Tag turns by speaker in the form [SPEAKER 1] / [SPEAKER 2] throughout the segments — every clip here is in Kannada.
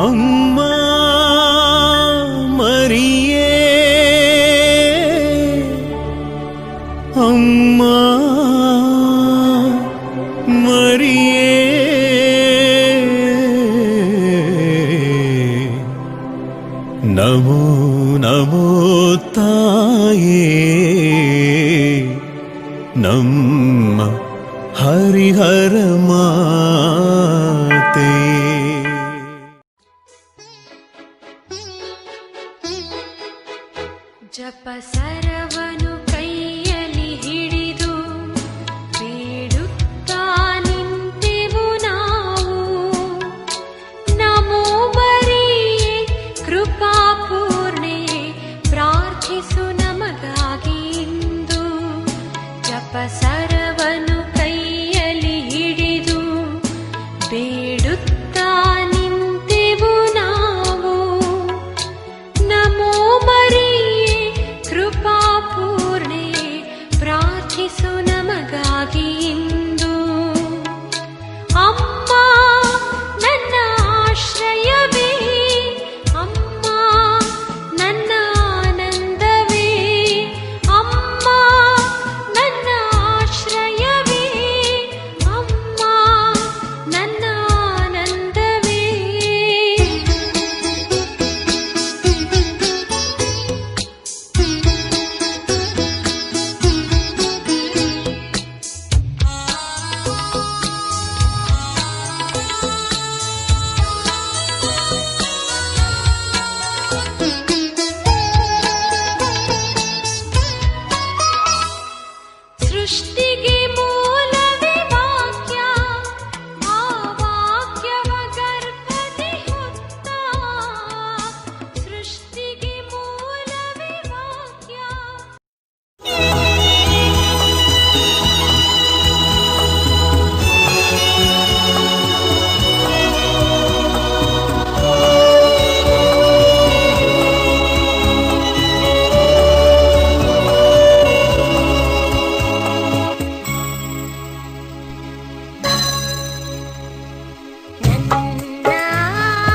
[SPEAKER 1] ಅಮ್ಮ ಮರಿಯೇ ಅಮ್ಮ ಮರಿಯೇ ನಮೋ ನಮೋ ತಾಯೇ ನಮ್ಮ ಹರಿಹರ ಮಾತೆ.
[SPEAKER 2] ಜಪ ಸರವನು ಕೈಯಲ್ಲಿ ಹಿಡಿದು ಬೇಡುತ್ತಾ ನಿಂತೆವು ನಾವು. ನಮೋ ಮರಿಯೇ ಕೃಪಾಪೂರ್ಣೆ ಪ್ರಾರ್ಥಿಸು ನಮಗಾಗಿ ಇಂದು. ಜಪ ಸರವನು ಕೈಯಲ್ಲಿ ಹಿಡಿದು ಬೇಡುತ್ತಾ ನಿಂತೆವು ನಾವು. ನಮೋ ಮರಿಯೇ ಕೃಪಾಪೂರ್ಣೆ ಪ್ರಾರ್ಥಿಸು ನಮಗಾಗಿ ಇಂದು. ಅಮ್ಮ ನನ್ನ ಆಶ್ರಯವೇ, ಅಮ್ಮ ನನ್ನ ಆನಂದವೇ, ಅಮ್ಮ ನನ್ನ ಆಶ್ರಯವೇ, ಅಮ್ಮ ನನ್ನ ಆನಂದವೇ. ಸೃಷ್ಟಿಗೆ ಮೂಲವೇ ವಾಕ್ಯ, ಆ ವಾಕ್ಯವ ಗರ್ಭದಿ ಹೊತ್ತ. ಸೃಷ್ಟಿಗೆ ಮೂಲವೇ ವಾಕ್ಯ. ನನ್ನ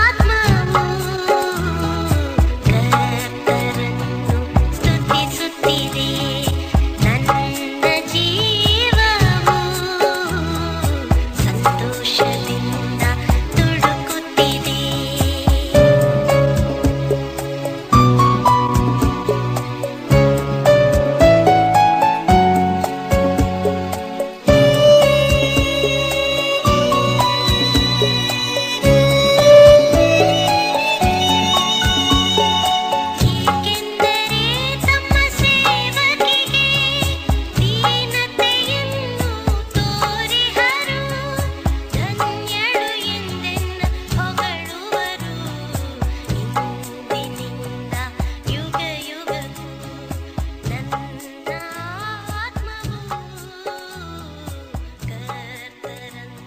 [SPEAKER 2] ಆತ್ಮವು ಕರ್ತರನ್ನು ಸ್ತುತಿಸುತ್ತಿದೆ, ನನ್ನ ಜೀವವು ಸಂತೋಷದಿಂದ ತುಡುಕುತ್ತಿದೆ. ಏಕೆಂದರೆ ತಮ್ಮ ಸೇವಕಿಗೆ ದೀನತೆಯನ್ನು ತೋರಿಹರು, ಧನ್ಯಳು ಎಂದೆನ್ನ ಹೊಗಳುವರು ಇಂದಿನಿಂದ ಯುಗ ಯುಗಕ್ಕೂ. ನನ್ನ ಆತ್ಮವು ಕರ್ತರನ್ನು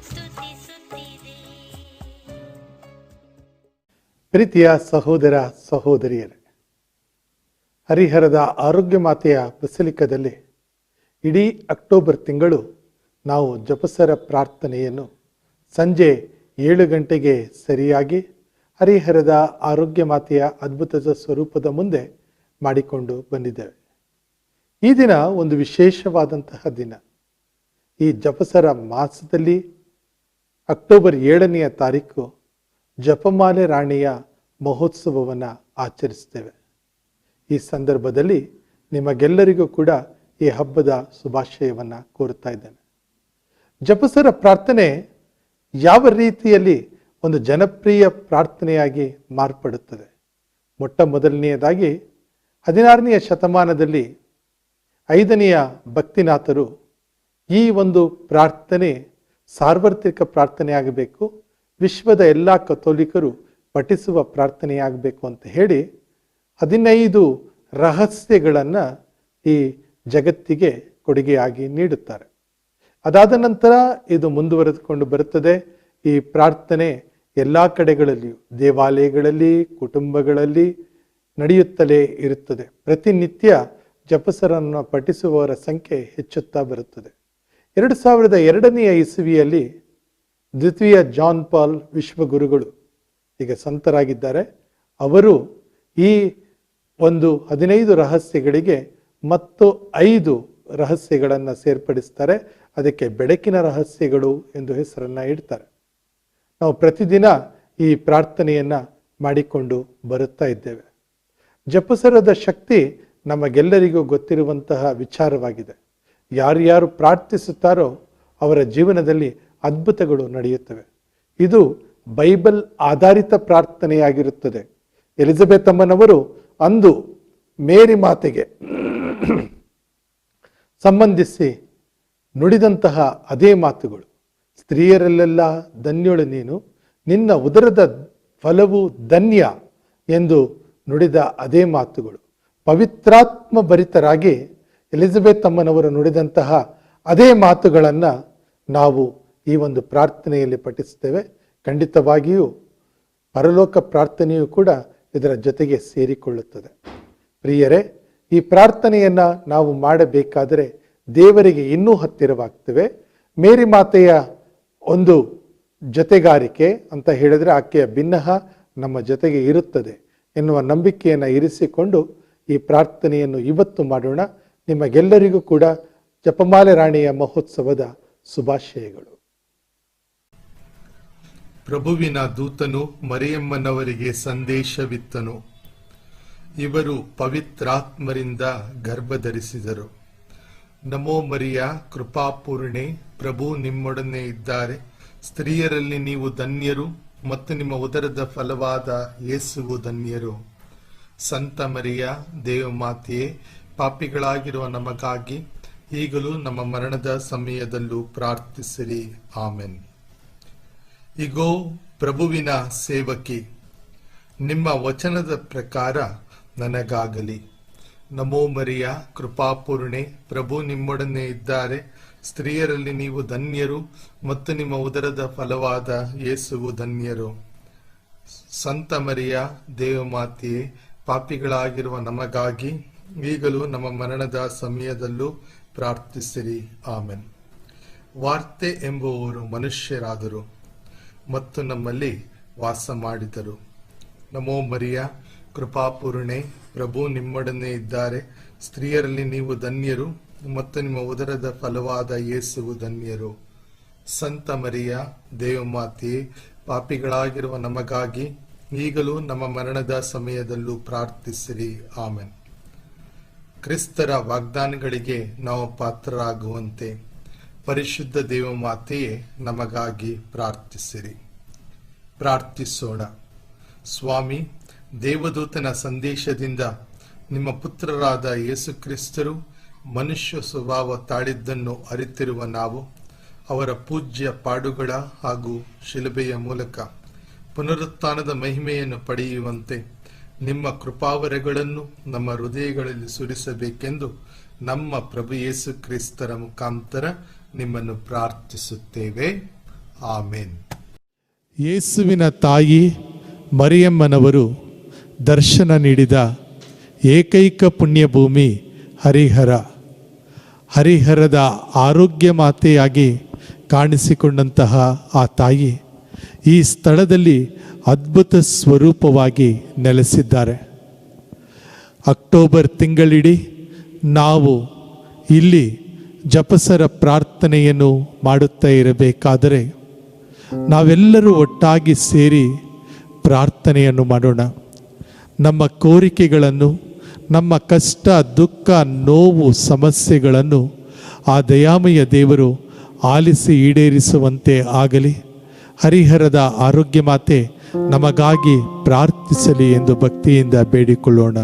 [SPEAKER 2] ಸ್ತುತಿಸುತ್ತಿದೆ.
[SPEAKER 3] ಪ್ರೀತಿಯ ಸಹೋದರ ಸಹೋದರಿಯರೇ, ಹರಿಹರದ ಆರೋಗ್ಯ ಮಾತೆಯ ಬಸಲಿಕದಲ್ಲಿ ಇಡೀ ಅಕ್ಟೋಬರ್ ತಿಂಗಳು ನಾವು ಜಪಸರ ಪ್ರಾರ್ಥನೆಯನ್ನು ಸಂಜೆ 7 ಗಂಟೆಗೆ ಸರಿಯಾಗಿ ಹರಿಹರದ ಆರೋಗ್ಯ ಮಾತೆಯ ಅದ್ಭುತದ ಸ್ವರೂಪದ ಮುಂದೆ ಮಾಡಿಕೊಂಡು ಬಂದಿದ್ದೇವೆ. ಈ ದಿನ ಒಂದು ವಿಶೇಷವಾದಂತಹ ದಿನ. ಈ ಜಪಸರ ಮಾಸದಲ್ಲಿ ಅಕ್ಟೋಬರ್ 7ನೇ ತಾರೀಕು ಜಪಮಾಲೆ ರಾಣಿಯ ಮಹೋತ್ಸವವನ್ನು ಆಚರಿಸ್ತೇವೆ. ಈ ಸಂದರ್ಭದಲ್ಲಿ ನಿಮಗೆಲ್ಲರಿಗೂ ಕೂಡ ಈ ಹಬ್ಬದ ಶುಭಾಶಯವನ್ನು ಕೋರುತ್ತಾ ಇದ್ದೇನೆ. ಜಪಸರ ಪ್ರಾರ್ಥನೆ ಯಾವ ರೀತಿಯಲ್ಲಿ ಒಂದು ಜನಪ್ರಿಯ ಪ್ರಾರ್ಥನೆಯಾಗಿ ಮಾರ್ಪಡುತ್ತದೆ? ಮೊಟ್ಟ ಮೊದಲನೆಯದಾಗಿ 16ನೇ ಶತಮಾನದಲ್ಲಿ 5ನೇ ಭಕ್ತಿನಾಥರು ಈ ಒಂದು ಪ್ರಾರ್ಥನೆ ಸಾರ್ವತ್ರಿಕ ಪ್ರಾರ್ಥನೆಯಾಗಬೇಕು, ವಿಶ್ವದ ಎಲ್ಲ ಕಥೋಲಿಕರು ಪಠಿಸುವ ಪ್ರಾರ್ಥನೆಯಾಗಬೇಕು ಅಂತ ಹೇಳಿ 15 ರಹಸ್ಯಗಳನ್ನು ಈ ಜಗತ್ತಿಗೆ ಕೊಡುಗೆಯಾಗಿ ನೀಡುತ್ತಾರೆ. ಅದಾದ ನಂತರ ಇದು ಮುಂದುವರೆದುಕೊಂಡು ಬರುತ್ತದೆ. ಈ ಪ್ರಾರ್ಥನೆ ಎಲ್ಲ ಕಡೆಗಳಲ್ಲಿಯೂ, ದೇವಾಲಯಗಳಲ್ಲಿ, ಕುಟುಂಬಗಳಲ್ಲಿ ನಡೆಯುತ್ತಲೇ ಇರುತ್ತದೆ. ಪ್ರತಿನಿತ್ಯ ಜಪಸರನ್ನು ಪಠಿಸುವವರ ಸಂಖ್ಯೆ ಹೆಚ್ಚುತ್ತಾ ಬರುತ್ತದೆ. 2002ನೇ ಇಸವಿಯಲ್ಲಿ ದ್ವಿತೀಯ ಜಾನ್ ಪಾಲ್ ವಿಶ್ವಗುರುಗಳು ಈಗ ಸಂತರಾಗಿದ್ದಾರೆ. ಅವರು ಈ ಒಂದು 15 ರಹಸ್ಯಗಳಿಗೆ ಮತ್ತು 5 ರಹಸ್ಯಗಳನ್ನು ಸೇರ್ಪಡಿಸ್ತಾರೆ. ಅದಕ್ಕೆ ಬೆಳಕಿನ ರಹಸ್ಯಗಳು ಎಂದು ಹೆಸರನ್ನು ಇಡ್ತಾರೆ. ನಾವು ಪ್ರತಿದಿನ ಈ ಪ್ರಾರ್ಥನೆಯನ್ನ ಮಾಡಿಕೊಂಡು ಬರುತ್ತಾ ಇದ್ದೇವೆ. ಜಪಸರದ ಶಕ್ತಿ ನಮಗೆಲ್ಲರಿಗೂ ಗೊತ್ತಿರುವಂತಹ ವಿಚಾರವಾಗಿದೆ. ಯಾರ್ಯಾರು ಪ್ರಾರ್ಥಿಸುತ್ತಾರೋ ಅವರ ಜೀವನದಲ್ಲಿ ಅದ್ಭುತಗಳು ನಡೆಯುತ್ತವೆ. ಇದು ಬೈಬಲ್ ಆಧಾರಿತ ಪ್ರಾರ್ಥನೆಯಾಗಿರುತ್ತದೆ. ಎಲಿಜಬೆತ್ ಅಮ್ಮನವರು ಅಂದು ಮೇರಿ ಮಾತೆಗೆ ಸಂಬಂಧಿಸಿ ನುಡಿದಂತಹ ಅದೇ ಮಾತುಗಳು, ಸ್ತ್ರೀಯರಲ್ಲೆಲ್ಲ ಧನ್ಯೋಳು ನೀನು, ನಿನ್ನ ಉದರದ ಫಲವು ಧನ್ಯ ಎಂದು ನುಡಿದ ಅದೇ ಮಾತುಗಳು, ಪವಿತ್ರಾತ್ಮ ಭರಿತರಾಗಿ ಎಲಿಜಬೆತ್ ಅಮ್ಮನವರು ನುಡಿದಂತಹ ಅದೇ ಮಾತುಗಳನ್ನು ನಾವು ಈ ಒಂದು ಪ್ರಾರ್ಥನೆಯಲ್ಲಿ ಪಠಿಸ್ತೇವೆ. ಖಂಡಿತವಾಗಿಯೂ ಪರಲೋಕ ಪ್ರಾರ್ಥನೆಯೂ ಕೂಡ ಇದರ ಜೊತೆಗೆ ಸೇರಿಕೊಳ್ಳುತ್ತದೆ. ಪ್ರಿಯರೇ, ಈ ಪ್ರಾರ್ಥನೆಯನ್ನು ನಾವು ಮಾಡಬೇಕಾದರೆ ದೇವರಿಗೆ ಇನ್ನೂ ಹತ್ತಿರವಾಗ್ತೇವೆ. ಮೇರಿ ಮಾತೆಯ ಒಂದು ಜೊತೆಗಾರಿಕೆ ಅಂತ ಹೇಳಿದರೆ ಆಕೆಯ ಭಿನ್ನಹ ನಮ್ಮ ಜೊತೆಗೆ ಇರುತ್ತದೆ ಎನ್ನುವ ನಂಬಿಕೆಯನ್ನು ಇರಿಸಿಕೊಂಡು ಈ ಪ್ರಾರ್ಥನೆಯನ್ನು ಇವತ್ತು ಮಾಡೋಣ. ನಿಮಗೆಲ್ಲರಿಗೂ ಕೂಡ ಜಪಮಾಲೆ ರಾಣಿಯ ಮಹೋತ್ಸವದ ಶುಭಾಶಯಗಳು.
[SPEAKER 4] ಪ್ರಭುವಿನ ದೂತನು ಮರಿಯಮ್ಮನವರಿಗೆ ಸಂದೇಶವಿತ್ತನು. ಇವರು ಪವಿತ್ರಾತ್ಮರಿಂದ ಗರ್ಭಧರಿಸಿದರು. ನಮೋ ಮರಿಯ, ಕೃಪಾಪೂರ್ಣೆ, ಪ್ರಭು ನಿಮ್ಮೊಡನೆ ಇದ್ದಾರೆ. ಸ್ತ್ರೀಯರಲ್ಲಿ ನೀವು ಧನ್ಯರು ಮತ್ತು ನಿಮ್ಮ ಉದರದ ಫಲವಾದ ಯೇಸುವು ಧನ್ಯರು. ಸಂತ ಮರಿಯ, ದೇವಮಾತೆಯೇ, ಪಾಪಿಗಳಾಗಿರುವ ನಮಗಾಗಿ ಈಗಲೂ ನಮ್ಮ ಮರಣದ ಸಮಯದಲ್ಲೂ ಪ್ರಾರ್ಥಿಸಿರಿ. ಆಮೆನ್. ಇಗೋ ಪ್ರಭುವಿನ ಸೇವಕಿ, ನಿಮ್ಮ ವಚನದ ಪ್ರಕಾರ ನನಗಾಗಲಿ. ನಮೋ ಮರಿಯ, ಕೃಪಾಪೂರ್ಣೆ, ಪ್ರಭು ನಿಮ್ಮೊಡನೆ ಇದ್ದಾರೆ. ಸ್ತ್ರೀಯರಲ್ಲಿ ನೀವು ಧನ್ಯರು ಮತ್ತು ನಿಮ್ಮ ಉದರದ ಫಲವಾದ ಯೇಸುವು ಧನ್ಯರು. ಸಂತ ಮರಿಯ, ದೇವಮಾತೆಯೇ, ಪಾಪಿಗಳಾಗಿರುವ ನಮಗಾಗಿ ಈಗಲೂ ನಮ್ಮ ಮರಣದ ಸಮಯದಲ್ಲೂ ಪ್ರಾರ್ಥಿಸಿರಿ. ಆಮೆನ್. ವಾರ್ತೆ ಎಂಬುವವರು ಮನುಷ್ಯರಾದರು ಮತ್ತು ನಮ್ಮಲ್ಲಿ ವಾಸ ಮಾಡಿದರು. ನಮೋ ಮರಿಯ, ಕೃಪಾಪೂರ್ಣೆ, ಪ್ರಭು ನಿಮ್ಮೊಡನೆ ಇದ್ದಾರೆ. ಸ್ತ್ರೀಯರಲ್ಲಿ ನೀವು ಧನ್ಯರು ಮತ್ತು ನಿಮ್ಮ ಉದರದ ಫಲವಾದ ಯೇಸುವು ಧನ್ಯರು. ಸಂತ ಮರಿಯ, ದೇವಮಾತೆಯೇ, ಪಾಪಿಗಳಾಗಿರುವ ನಮಗಾಗಿ ಈಗಲೂ ನಮ್ಮ ಮರಣದ ಸಮಯದಲ್ಲೂ ಪ್ರಾರ್ಥಿಸಿರಿ. ಆಮೆನ್. ಕ್ರಿಸ್ತರ ವಾಗ್ದಾನಗಳಿಗೆ ನಾವು ಪಾತ್ರರಾಗುವಂತೆ ಪರಿಶುದ್ಧ ದೇವಮಾತೆಯೇ ನಮಗಾಗಿ ಪ್ರಾರ್ಥಿಸಿರಿ. ಪ್ರಾರ್ಥಿಸೋಣ. ಸ್ವಾಮಿ, ದೇವದೂತನ ಸಂದೇಶದಿಂದ ನಿಮ್ಮ ಪುತ್ರರಾದ ಯೇಸು ಕ್ರಿಸ್ತರು ಮನುಷ್ಯ ಸ್ವಭಾವ ತಾಳಿದ್ದನ್ನು ಅರಿತಿರುವ ನಾವು ಅವರ ಪೂಜ್ಯ ಪಾಡುಗಳ ಹಾಗೂ ಶಿಲುಬೆಯ ಮೂಲಕ ಪುನರುತ್ಥಾನದ ಮಹಿಮೆಯನ್ನು ಪಡೆಯುವಂತೆ ನಿಮ್ಮ ಕೃಪಾವರಗಳನ್ನು ನಮ್ಮ ಹೃದಯಗಳಲ್ಲಿ ಸುರಿಸಬೇಕೆಂದು ನಮ್ಮ ಪ್ರಭು ಯೇಸು ಕ್ರಿಸ್ತರ ಮುಖಾಂತರ ನಿಮ್ಮನ್ನು ಪ್ರಾರ್ಥಿಸುತ್ತೇವೆ. ಆಮೇನ್.
[SPEAKER 3] ಯೇಸುವಿನ ತಾಯಿ ಮರಿಯಮ್ಮನವರು ದರ್ಶನ ನೀಡಿದ ಏಕೈಕ ಪುಣ್ಯಭೂಮಿ ಹರಿಹರ. ಹರಿಹರದ ಆರೋಗ್ಯ ಮಾತೆಯಾಗಿ ಕಾಣಿಸಿಕೊಂಡಂತಹ ಆ ತಾಯಿ ಈ ಸ್ಥಳದಲ್ಲಿ ಅದ್ಭುತ ಸ್ವರೂಪವಾಗಿ ನೆಲೆಸಿದ್ದಾರೆ. ಅಕ್ಟೋಬರ್ ತಿಂಗಳಿಡೀ ನಾವು ಇಲ್ಲಿ ಜಪಸರ ಪ್ರಾರ್ಥನೆಯನ್ನು ಮಾಡುತ್ತಾ ಇರಬೇಕಾದರೆ ನಾವೆಲ್ಲರೂ ಒಟ್ಟಾಗಿ ಸೇರಿ ಪ್ರಾರ್ಥನೆಯನ್ನು ಮಾಡೋಣ. ನಮ್ಮ ಕೋರಿಕೆಗಳನ್ನು, ನಮ್ಮ ಕಷ್ಟ, ದುಃಖ, ನೋವು, ಸಮಸ್ಯೆಗಳನ್ನು ಆ ದಯಾಮಯ ದೇವರು ಆಲಿಸಿ ಈಡೇರಿಸುವಂತೆ ಆಗಲಿ. ಹರಿಹರದ ಆರೋಗ್ಯ ಮಾತೆ ನಮಗಾಗಿ ಪ್ರಾರ್ಥಿಸಲಿ ಎಂದು ಭಕ್ತಿಯಿಂದ ಬೇಡಿಕೊಳ್ಳೋಣ.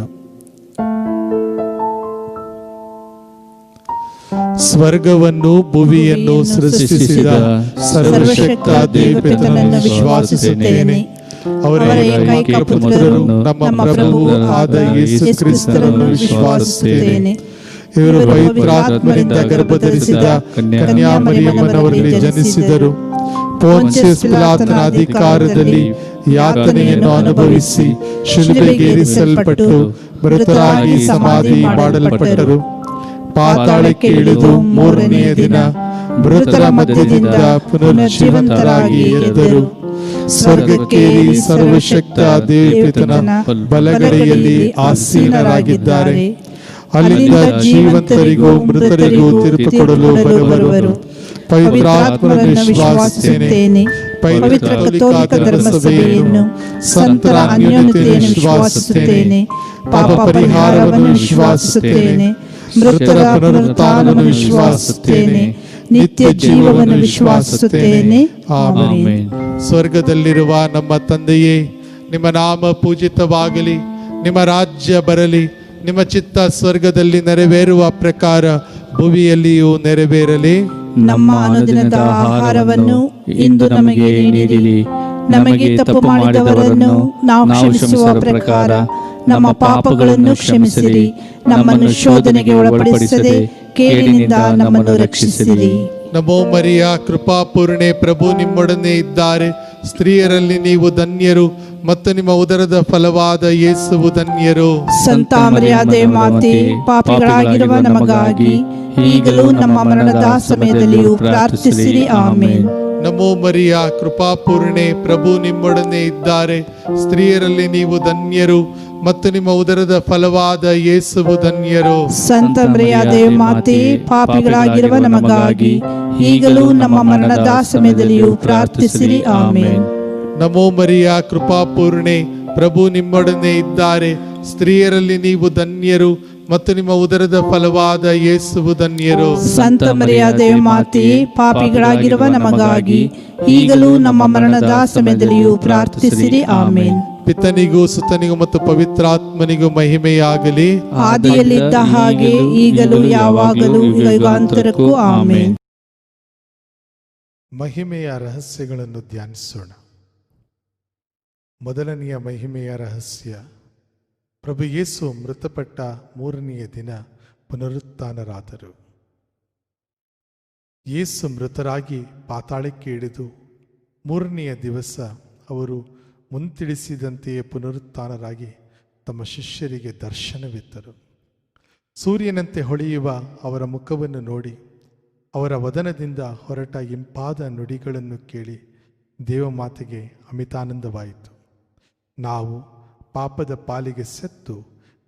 [SPEAKER 3] ಸ್ವರ್ಗವನ್ನು ಭುವಿಯನ್ನು ಸೃಷ್ಟಿಸಿದ ಸರ್ವಶಕ್ತ ದೇವತೆಯನ್ನು ವಿಶ್ವಾಸಿಸುತ್ತೇನೆ. ಅವರ ಏಕೈಕ ಪುತ್ರರು ನಮ್ಮ ಪ್ರಭು ಆದ ಯೇಸು ಕ್ರಿಸ್ತರನ್ನು ವಿಶ್ವಾಸಿಸುತ್ತೇನೆ. ಇವರು ಪವಿತ್ರಾತ್ಮರಿಂದ ಗರ್ಭಧರಿಸಿದ ಕನ್ಯಾ ಮರಿಯಮ್ಮನವರಲ್ಲಿ ಜನಿಸಿದರು. ಪೋನ್ಸಿಯಸ್ ಪಿಲಾತನ ಅಧಿಕಾರದಲ್ಲಿ ಯಾತನೆಯನ್ನು ಅನುಭವಿಸಿ ಶಿಲುಬೆಗೇರಿಸಲ್ಪಟ್ಟು ಮೃತರಾಗಿ ಸಮಾಧಿ ಮಾಡಲ್ಪಟ್ಟರು. ಪಾತಾಳಕ್ಕೆ ಇಳಿದು ಮೂರನೆಯ ದಿನ ಮೃತರ ಮಧ್ಯದಿಂದ ಪುನರ್ಜೀವಂತರಾಗಿ ಎದ್ದರು. ಸ್ವರ್ಗಕ್ಕೇರಿ ಸರ್ವಶಕ್ತ ದೇವಪಿತನ ಬಲಗಡೆಯಲ್ಲಿ ಆಸೀನರಾಗಿದ್ದಾರೆ. ಅಲ್ಲಿಂದ ಜೀವಂತರಿಗೂ ಮೃತರಿಗೂ ತೀರ್ಪು ಕೊಡಲು ಬರುವರು. ಪವಿತ್ರಾತ್ಮರನ್ನು ವಿಶ್ವಾಸಿಸುತ್ತೇನೆ. ಪವಿತ್ರ ಕಥೋಲಿಕ ಧರ್ಮಸಭೆಯನ್ನು, ಸಂತರ ಅನ್ಯೋನ್ಯತೆಯನ್ನು ವಿಶ್ವಾಸಿಸುತ್ತೇನೆ. ಪಾಪ ಪರಿಹಾರವನ್ನು ವಿಶ್ವಾಸಿಸುತ್ತೇನೆ. ಮೃತರ ಪುನರುತ್ಥಾನವನ್ನು ವಿಶ್ವಾಸಿಸುತ್ತೇನೆ. ನಿತ್ಯ ಜೀವವನ್ನು ವಿಶ್ವಾಸಿಸುತ್ತೇನೆ. ಆಮೆನ್. ಸ್ವರ್ಗದಲ್ಲಿರುವ ನಮ್ಮ ತಂದೆಯೇ, ನಿಮ್ಮ ನಾಮ ಪೂಜಿತವಾಗಲಿ, ನಿಮ್ಮ ರಾಜ್ಯ ಬರಲಿ, ನಿಮ್ಮ ಚಿತ್ತ ಸ್ವರ್ಗದಲ್ಲಿ ನೆರವೇರುವ ಪ್ರಕಾರ ಭೂಮಿಯಲ್ಲಿಯೂ ನೆರವೇರಲಿ.
[SPEAKER 5] ನಮ್ಮ ಅನುದಿನದ ಆಹಾರವನ್ನು ಇಂದು ನಮಗೆ ನೀಡಿರಿ. ನಮಗೆ ತಪ್ಪು ಮಾಡಿದವರನ್ನು ನಾವು ಕ್ಷಮಿಸುವ ಪ್ರಕಾರ ನಮ್ಮ ಪಾಪಗಳನ್ನು ಕ್ಷಮಿಸಿರಿ. ನಮ್ಮನ್ನು ಶೋಧನೆಗೆ ಒಳಪಡಿಸದೆ ಕೇಡಿನಿಂದ ನಮ್ಮನ್ನು ರಕ್ಷಿಸಿರಿ.
[SPEAKER 3] ನಮೋ ಮರಿಯ, ಕೃಪಾಪೂರ್ಣೆ, ಪ್ರಭು ನಿಮ್ಮೊಡನೆ ಇದ್ದಾರೆ. ಸ್ತ್ರೀಯರಲ್ಲಿ ನೀವು ಧನ್ಯರು ಮತ್ತು ನಿಮ್ಮ ಉದರದ ಫಲವಾದ ಯೇಸುವು ಧನ್ಯರು.
[SPEAKER 5] ಸಂತ ಮರಿಯಾದೆ ಮಾತೆ, ಪಾಪಿಗಳಾಗಿರುವ ನಮಗಾಗಿ ಈಗಲೂ ನಮ್ಮ ಮರಣದ ಸಮಯದಲ್ಲಿಯೂ ಪ್ರಾರ್ಥಿಸಿರಿ. ಆಮೆನ್.
[SPEAKER 3] ನಮೋ ಮರಿಯ, ಕೃಪಾಪೂರ್ಣೆ, ಪ್ರಭು ನಿಮ್ಮೊಡನೆ ಇದ್ದಾರೆ. ಸ್ತ್ರೀಯರಲ್ಲಿ ನೀವು ಧನ್ಯರು ಮತ್ತು ನಿಮ್ಮ ಉದರದ ಫಲವಾದ ಯೇಸುವು ಧನ್ಯರು.
[SPEAKER 5] ಸಂತ ಮರಿಯಾದೆ ಮಾತೆ, ಪಾಪಿಗಳಾಗಿರುವ ನಮಗಾಗಿ ಈಗಲೂ ನಮ್ಮ ಮರಣದ ಸಮಯದಲ್ಲಿಯೂ ಪ್ರಾರ್ಥಿಸಿರಿ. ಆಮೆನ್.
[SPEAKER 3] ನಮೋ ಮರಿಯ, ಕೃಪಾಪೂರ್ಣೆ, ಪ್ರಭು ನಿಮ್ಮೊಡನೆ ಇದ್ದಾರೆ. ಸ್ತ್ರೀಯರಲ್ಲಿ ನೀವು ಧನ್ಯರು ಮತ್ತು ನಿಮ್ಮ ಉದರದ ಫಲವಾದ ಯೇಸುವು ಧನ್ಯರು.
[SPEAKER 5] ಸಂತ ಮರಿಯಾದೆ ಮಾತೆ, ಪಾಪಿಗಳಾಗಿರುವ ನಮಗಾಗಿ ಈಗಲೂ ನಮ್ಮ ಮರಣದ ಸಮಯದಲ್ಲಿಯೂ ಪ್ರಾರ್ಥಿಸಿರಿ. ಆಮೆನ್.
[SPEAKER 3] ಪಿತನಿಗೂ ಸುತನಿಗೂ ಮತ್ತು ಪವಿತ್ರಾತ್ಮನಿಗೂ ಮಹಿಮೆಯಾಗಲಿ.
[SPEAKER 5] ಆದಿಯಲ್ಲಿದ್ದ ಹಾಗೆ ಈಗಲೂ ಯಾವಾಗಲೂ ಯುಗಾಂತರಕ್ಕೂ. ಆಮೆನ್.
[SPEAKER 4] ಮಹಿಮೆಯ ರಹಸ್ಯಗಳನ್ನು ಧ್ಯಾನಿಸೋಣ. ಮೊದಲನೆಯ ಮಹಿಮೆಯ ರಹಸ್ಯ, ಪ್ರಭು ಯೇಸು ಮೃತಪಟ್ಟ ಮೂರನೆಯ ದಿನ ಪುನರುತ್ಥಾನರಾದರು. ಯೇಸು ಮೃತರಾಗಿ ಪಾತಾಳಕ್ಕೆ ಇಳಿದು ಮೂರನೆಯ ದಿವಸ ಅವರು ಮುಂತಿಳಿಸಿದಂತೆಯೇ ಪುನರುತ್ಥಾನರಾಗಿ ತಮ್ಮ ಶಿಷ್ಯರಿಗೆ ದರ್ಶನವಿತ್ತರು. ಸೂರ್ಯನಂತೆ ಹೊಳೆಯುವ ಅವರ ಮುಖವನ್ನು ನೋಡಿ ಅವರ ವದನದಿಂದ ಹೊರಟ ಇಂಪಾದ ನುಡಿಗಳನ್ನು ಕೇಳಿ ದೇವಮಾತೆಗೆ ಅಮಿತಾನಂದವಾಯಿತು. ನಾವು ಪಾಪದ ಪಾಲಿಗೆ ಸತ್ತು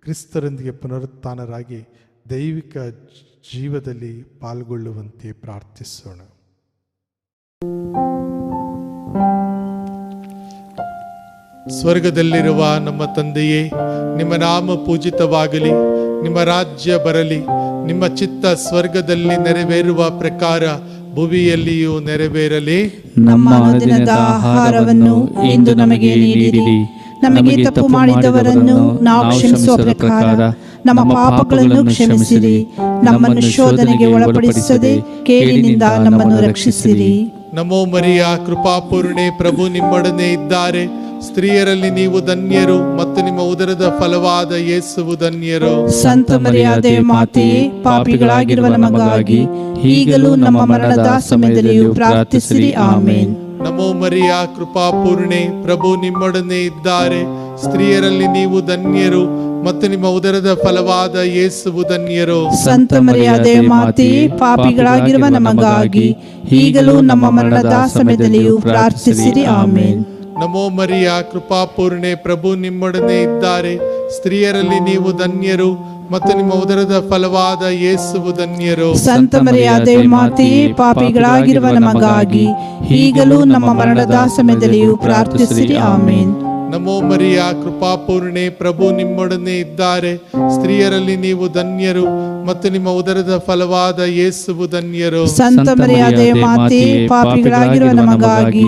[SPEAKER 4] ಕ್ರಿಸ್ತರೊಂದಿಗೆ ಪುನರುತ್ಥಾನರಾಗಿ ದೈವಿಕ ಜೀವದಲ್ಲಿ ಪಾಲ್ಗೊಳ್ಳುವಂತೆ ಪ್ರಾರ್ಥಿಸೋಣ. ಸ್ವರ್ಗದಲ್ಲಿರುವ ನಮ್ಮ ತಂದೆಯೇ, ನಿಮ್ಮ ನಾಮ ಪೂಜಿತವಾಗಲಿ, ನಿಮ್ಮ ರಾಜ್ಯ ಬರಲಿ, ನಿಮ್ಮ ಚಿತ್ತ ಸ್ವರ್ಗದಲ್ಲಿ ನೆರವೇರುವ ಪ್ರಕಾರ ಭೂಮಿಯಲ್ಲಿಯೂ ನೆರವೇರಲಿ.
[SPEAKER 5] ನಮ್ಮ ಅನುದಿನದ ಆಹಾರವನ್ನು ಇಂದು ನಮಗೆ ನೀಡಿರಿ. ನಮಗೆ ತಪ್ಪು ಮಾಡಿದವರನ್ನು ನಾವು ಕ್ಷಮಿಸುವ ಪ್ರಕಾರ ನಮ್ಮ ಪಾಪಗಳನ್ನು ಕ್ಷಮಿಸಿರಿ. ನಮ್ಮನ್ನು ಶೋಧನೆಗೆ ಒಳಪಡಿಸದೆ ಕೇಡಿನಿಂದ ನಮ್ಮನ್ನು ರಕ್ಷಿಸಿರಿ.
[SPEAKER 3] ನಮೋ ಮರಿಯ, ಕೃಪಾಪೂರ್ಣೆ, ಪ್ರಭು ನಿಮ್ಮೊಡನೆ ಇದ್ದಾರೆ. ಸ್ತ್ರೀಯರಲ್ಲಿ ನೀವು ಧನ್ಯರು ಮತ್ತು ನಿಮ್ಮ ಉದರದ ಫಲವಾದ ಯೇಸುವು ಧನ್ಯರು.
[SPEAKER 5] ಸಂತ ಮರಿಯಾದೆ ಮಾತೆಯೇ, ಪಾಪಿಗಳಾಗಿರುವ ನಮಗಾಗಿ ಈಗಲೂ ನಮ್ಮ ಮರಣದ ಸಮಯದಲ್ಲಿಯೂ ಪ್ರಾರ್ಥಿಸಿರಿ. ಆಮೆನ್.
[SPEAKER 3] ನಮೋ ಮರಿಯ, ಕೃಪಾಪೂರ್ಣೆ, ಪ್ರಭು ನಿಮ್ಮೊಡನೆ ಇದ್ದಾರೆ. ಸ್ತ್ರೀಯರಲ್ಲಿ ನೀವು ಧನ್ಯರು ಮತ್ತು ನಿಮ್ಮ ಉದರದ ಫಲವಾದ ಯೇಸುವು ಧನ್ಯರು.
[SPEAKER 5] ಸಂತ ಮರಿಯಾದೆ ಮಾತೆಯೇ, ಪಾಪಿಗಳಾಗಿರುವ ನಮಗಾಗಿ ಈಗಲೂ ನಮ್ಮ ಮರಣದ ಸಮಯದಲ್ಲಿಯೂ ಪ್ರಾರ್ಥಿಸಿರಿ. ಆಮೆನ್.
[SPEAKER 3] ನಮೋ ಮರಿಯ, ಕೃಪಾಪೂರ್ಣೆ, ಪ್ರಭು ನಿಮ್ಮೊಡನೆ ಇದ್ದಾರೆ. ಸ್ತ್ರೀಯರಲ್ಲಿ ನೀವು ಧನ್ಯರು ಮತ್ತು ನಿಮ್ಮ ಉದರದ ಫಲವಾದ ಯೇಸುವು ಧನ್ಯರು.
[SPEAKER 5] ಸಂತ ಮರಿಯಾದೆ ಮಾತೆಯೇ, ಪಾಪಿಗಳಾಗಿರುವ ನಮಗಾಗಿ ಈಗಲೂ ನಮ್ಮ ಮರಣದ ಸಮಯದಲ್ಲಿಯೂ ಪ್ರಾರ್ಥಿಸಿರಿ. ಆಮೆನ್.
[SPEAKER 3] ನಮೋ ಮರಿಯ, ಕೃಪಾಪೂರ್ಣೆ, ಪ್ರಭು ನಿಮ್ಮೊಡನೆ ಇದ್ದಾರೆ. ಸ್ತ್ರೀಯರಲ್ಲಿ ನೀವು ಧನ್ಯರು ಮತ್ತು ನಿಮ್ಮ ಉದರದ ಫಲವಾದ ಯೇಸುವು ಧನ್ಯರು.
[SPEAKER 5] ಸಂತ ಮರಿಯಾದೆ ಮಾತೆಯೇ, ಪಾಪಿಗಳಾಗಿರುವ ನಮಗಾಗಿ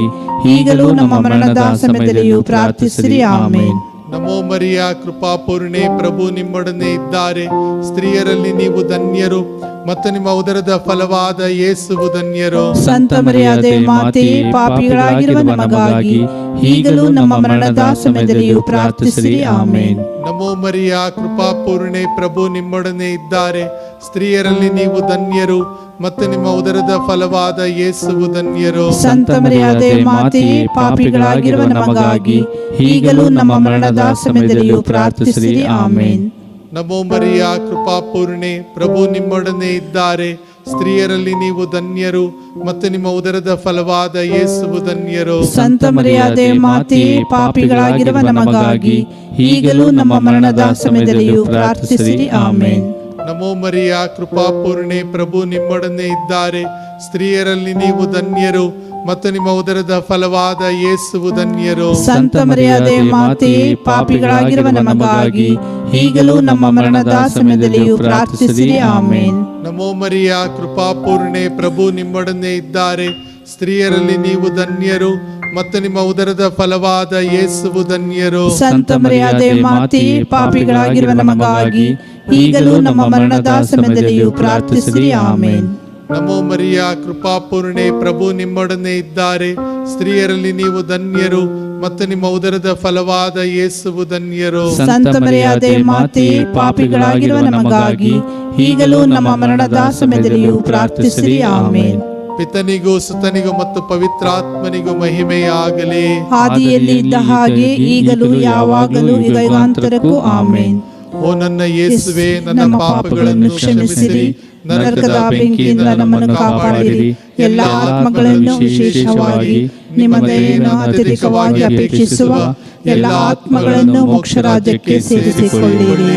[SPEAKER 5] ಈಗಲೂ ನಮ್ಮ ಮರಣದ ಸಮಯದಲ್ಲಿಯೂ ಪ್ರಾರ್ಥಿಸಿರಿ. ಆಮೆನ್.
[SPEAKER 3] ನಮೋ ಮರಿಯ, ಕೃಪಾಪೂರ್ಣೆ, ಪ್ರಭು ನಿಮ್ಮೊಡನೆ ಇದ್ದಾರೆ. ಸ್ತ್ರೀಯರಲ್ಲಿ ನೀವು ಧನ್ಯರು ಮತ್ತು ನಿಮ್ಮ ಉದರದ ಫಲವಾದ ಯೇಸುವು ಧನ್ಯರು.
[SPEAKER 5] ಸಂತ ಮರಿಯಾದೆ ಮಾತೆಯೇ, ಪಾಪಿಗಳಾಗಿರುವ ನಮಗಾಗಿ ಈಗಲೂ ನಮ್ಮ ಮರಣದ ಸಮಯದಲ್ಲಿಯೂ ಪ್ರಾರ್ಥಿಸಿರಿ. ಆಮೆನ್.
[SPEAKER 3] ನಮೋ ಮರಿಯ, ಕೃಪಾಪೂರ್ಣೆ, ಪ್ರಭು ನಿಮ್ಮೊಡನೆ ಇದ್ದಾರೆ. ಸ್ತ್ರೀಯರಲ್ಲಿ ನೀವು ಧನ್ಯರು ಮತ್ತು ನಿಮ್ಮ ಉದರದ ಫಲವಾದ ಯೇಸುವು ಧನ್ಯರು.
[SPEAKER 5] ಸಂತ ಮರಿಯಾದೆ ಮಾತೆಯೇ, ಪಾಪಿಗಳಾಗಿರುವ ನಮಗಾಗಿ ಈಗಲೂ ನಮ್ಮ ಮರಣದ ಸಮಯದಲ್ಲಿಯೂ ಪ್ರಾರ್ಥಿಸಿರಿ. ಆಮೆನ್.
[SPEAKER 3] ನಮೋ ಮರಿಯ, ಕೃಪಾಪೂರ್ಣೆ, ಪ್ರಭು ನಿಮ್ಮೊಡನೆ ಇದ್ದಾರೆ. ಸ್ತ್ರೀಯರಲ್ಲಿ ನೀವು ಧನ್ಯರು ಮತ್ತು ನಿಮ್ಮ ಉದರದ ಫಲವಾದ ಯೇಸುವು ಧನ್ಯರು.
[SPEAKER 5] ಸಂತ ಮರಿಯಾದೆ ಮಾತೆ, ಪಾಪಿಗಳಾಗಿರುವ ನಮಗಾಗಿ ಈಗಲೂ ನಮ್ಮ ಮರಣದ ಸಮಯದಲ್ಲಿಯೂ ಪ್ರಾರ್ಥಿಸಿರಿ. ಆಮೇನ್.
[SPEAKER 3] ನಮೋ ಮರಿಯ ಕೃಪಾಪೂರ್ಣೆ, ಪ್ರಭು ನಿಮ್ಮೊಡನೆ ಇದ್ದಾರೆ. ಸ್ತ್ರೀಯರಲ್ಲಿ ನೀವು ಧನ್ಯರು ಮತ್ತು ನಿಮ್ಮ ಉದರದ ಫಲವಾದ ಯೇಸುವು ಧನ್ಯರು.
[SPEAKER 5] ಸಂತ ಮರಿಯಾದೆ ಮಾತೆ, ಪಾಪಿಗಳಾಗಿರುವ ನಮಗಾಗಿ ಈಗಲೂ ನಮ್ಮ ಮರಣದ ಸಮಯದಲ್ಲಿಯೂ ಪ್ರಾರ್ಥಿಸಿರಿ. ಆಮೇನ್.
[SPEAKER 3] ನಮೋ ಮರಿಯ ಕೃಪಾಪೂರ್ಣೆ, ಪ್ರಭು ನಿಮ್ಮೊಡನೆ ಇದ್ದಾರೆ. ಸ್ತ್ರೀಯರಲ್ಲಿ ನೀವು ಧನ್ಯರು ಮತ್ತು ನಿಮ್ಮ ಉದರದ ಫಲವಾದ ಯೇಸುವು ಧನ್ಯರು.
[SPEAKER 5] ಸಂತ ಮರಿಯಾದೆ ಮಾತೆ, ಪಾಪಿಗಳಾಗಿರುವ ನಮಗಾಗಿ ಈಗಲೂ ನಮ್ಮ ಮರಣದ ಸಮಯದಲ್ಲಿಯೂ ಪ್ರಾರ್ಥಿಸಿರಿ. ಆಮೇನ್.
[SPEAKER 3] ನಮೋ ಮರಿಯ ಕೃಪಾಪೂರ್ಣೆ, ಪ್ರಭು ನಿಮ್ಮೊಡನೆ ಇದ್ದಾರೆ. ಸ್ತ್ರೀಯರಲ್ಲಿ ನೀವು ಧನ್ಯರು ಮತ್ತು ನಿಮ್ಮ ಉದರದ ಫಲವಾದ ಯೇಸುವು ಧನ್ಯರು.
[SPEAKER 5] ಸಂತ ಮರಿಯಾದೆ ಮಾತೆ, ಪಾಪಿಗಳಾಗಿರುವ ನಮಗಾಗಿ ಈಗಲೂ ನಮ್ಮ ಮರಣದ ಸಮಯದಲ್ಲಿಯೂ ಪ್ರಾರ್ಥಿಸಿರಿ. ಆಮೇನ್.
[SPEAKER 3] ಪಿತನಿಗೂ ಸುತನಿಗೂ ಮತ್ತು ಪವಿತ್ರಾತ್ಮನಿಗೂ ಮಹಿಮೆಯಾಗಲಿ.
[SPEAKER 5] ಆದಿಯಲ್ಲಿ ಇದ್ದ ಹಾಗೆ ಈಗಲೂ ಯಾವಾಗಲೂ ಯುಗಾಂತರಕ್ಕೂ. ಆಮೇನ್.
[SPEAKER 3] ಓ ನನ್ನ ಯೇಸುವೆ, ನನ್ನ ಪಾಪಗಳನ್ನು ಕ್ಷಮಿಸಿರಿ,
[SPEAKER 5] ನರಕದ ಬೆಂಕಿಯಿಂದ ನಮ್ಮನ್ನು ಕಾಪಾಡಿರಿ. ಎಲ್ಲ ಆತ್ಮಗಳನ್ನು, ವಿಶೇಷವಾಗಿ ನಿಮ್ಮ ದಯೆಯನ್ನು ಅತ್ಯಧಿಕವಾಗಿ ಅಪೇಕ್ಷಿಸುವ ಎಲ್ಲ ಆತ್ಮಗಳನ್ನು ಮೋಕ್ಷ ರಾಜ್ಯಕ್ಕೆ ಸೇರಿಸಿಕೊಳ್ಳಿರಿ.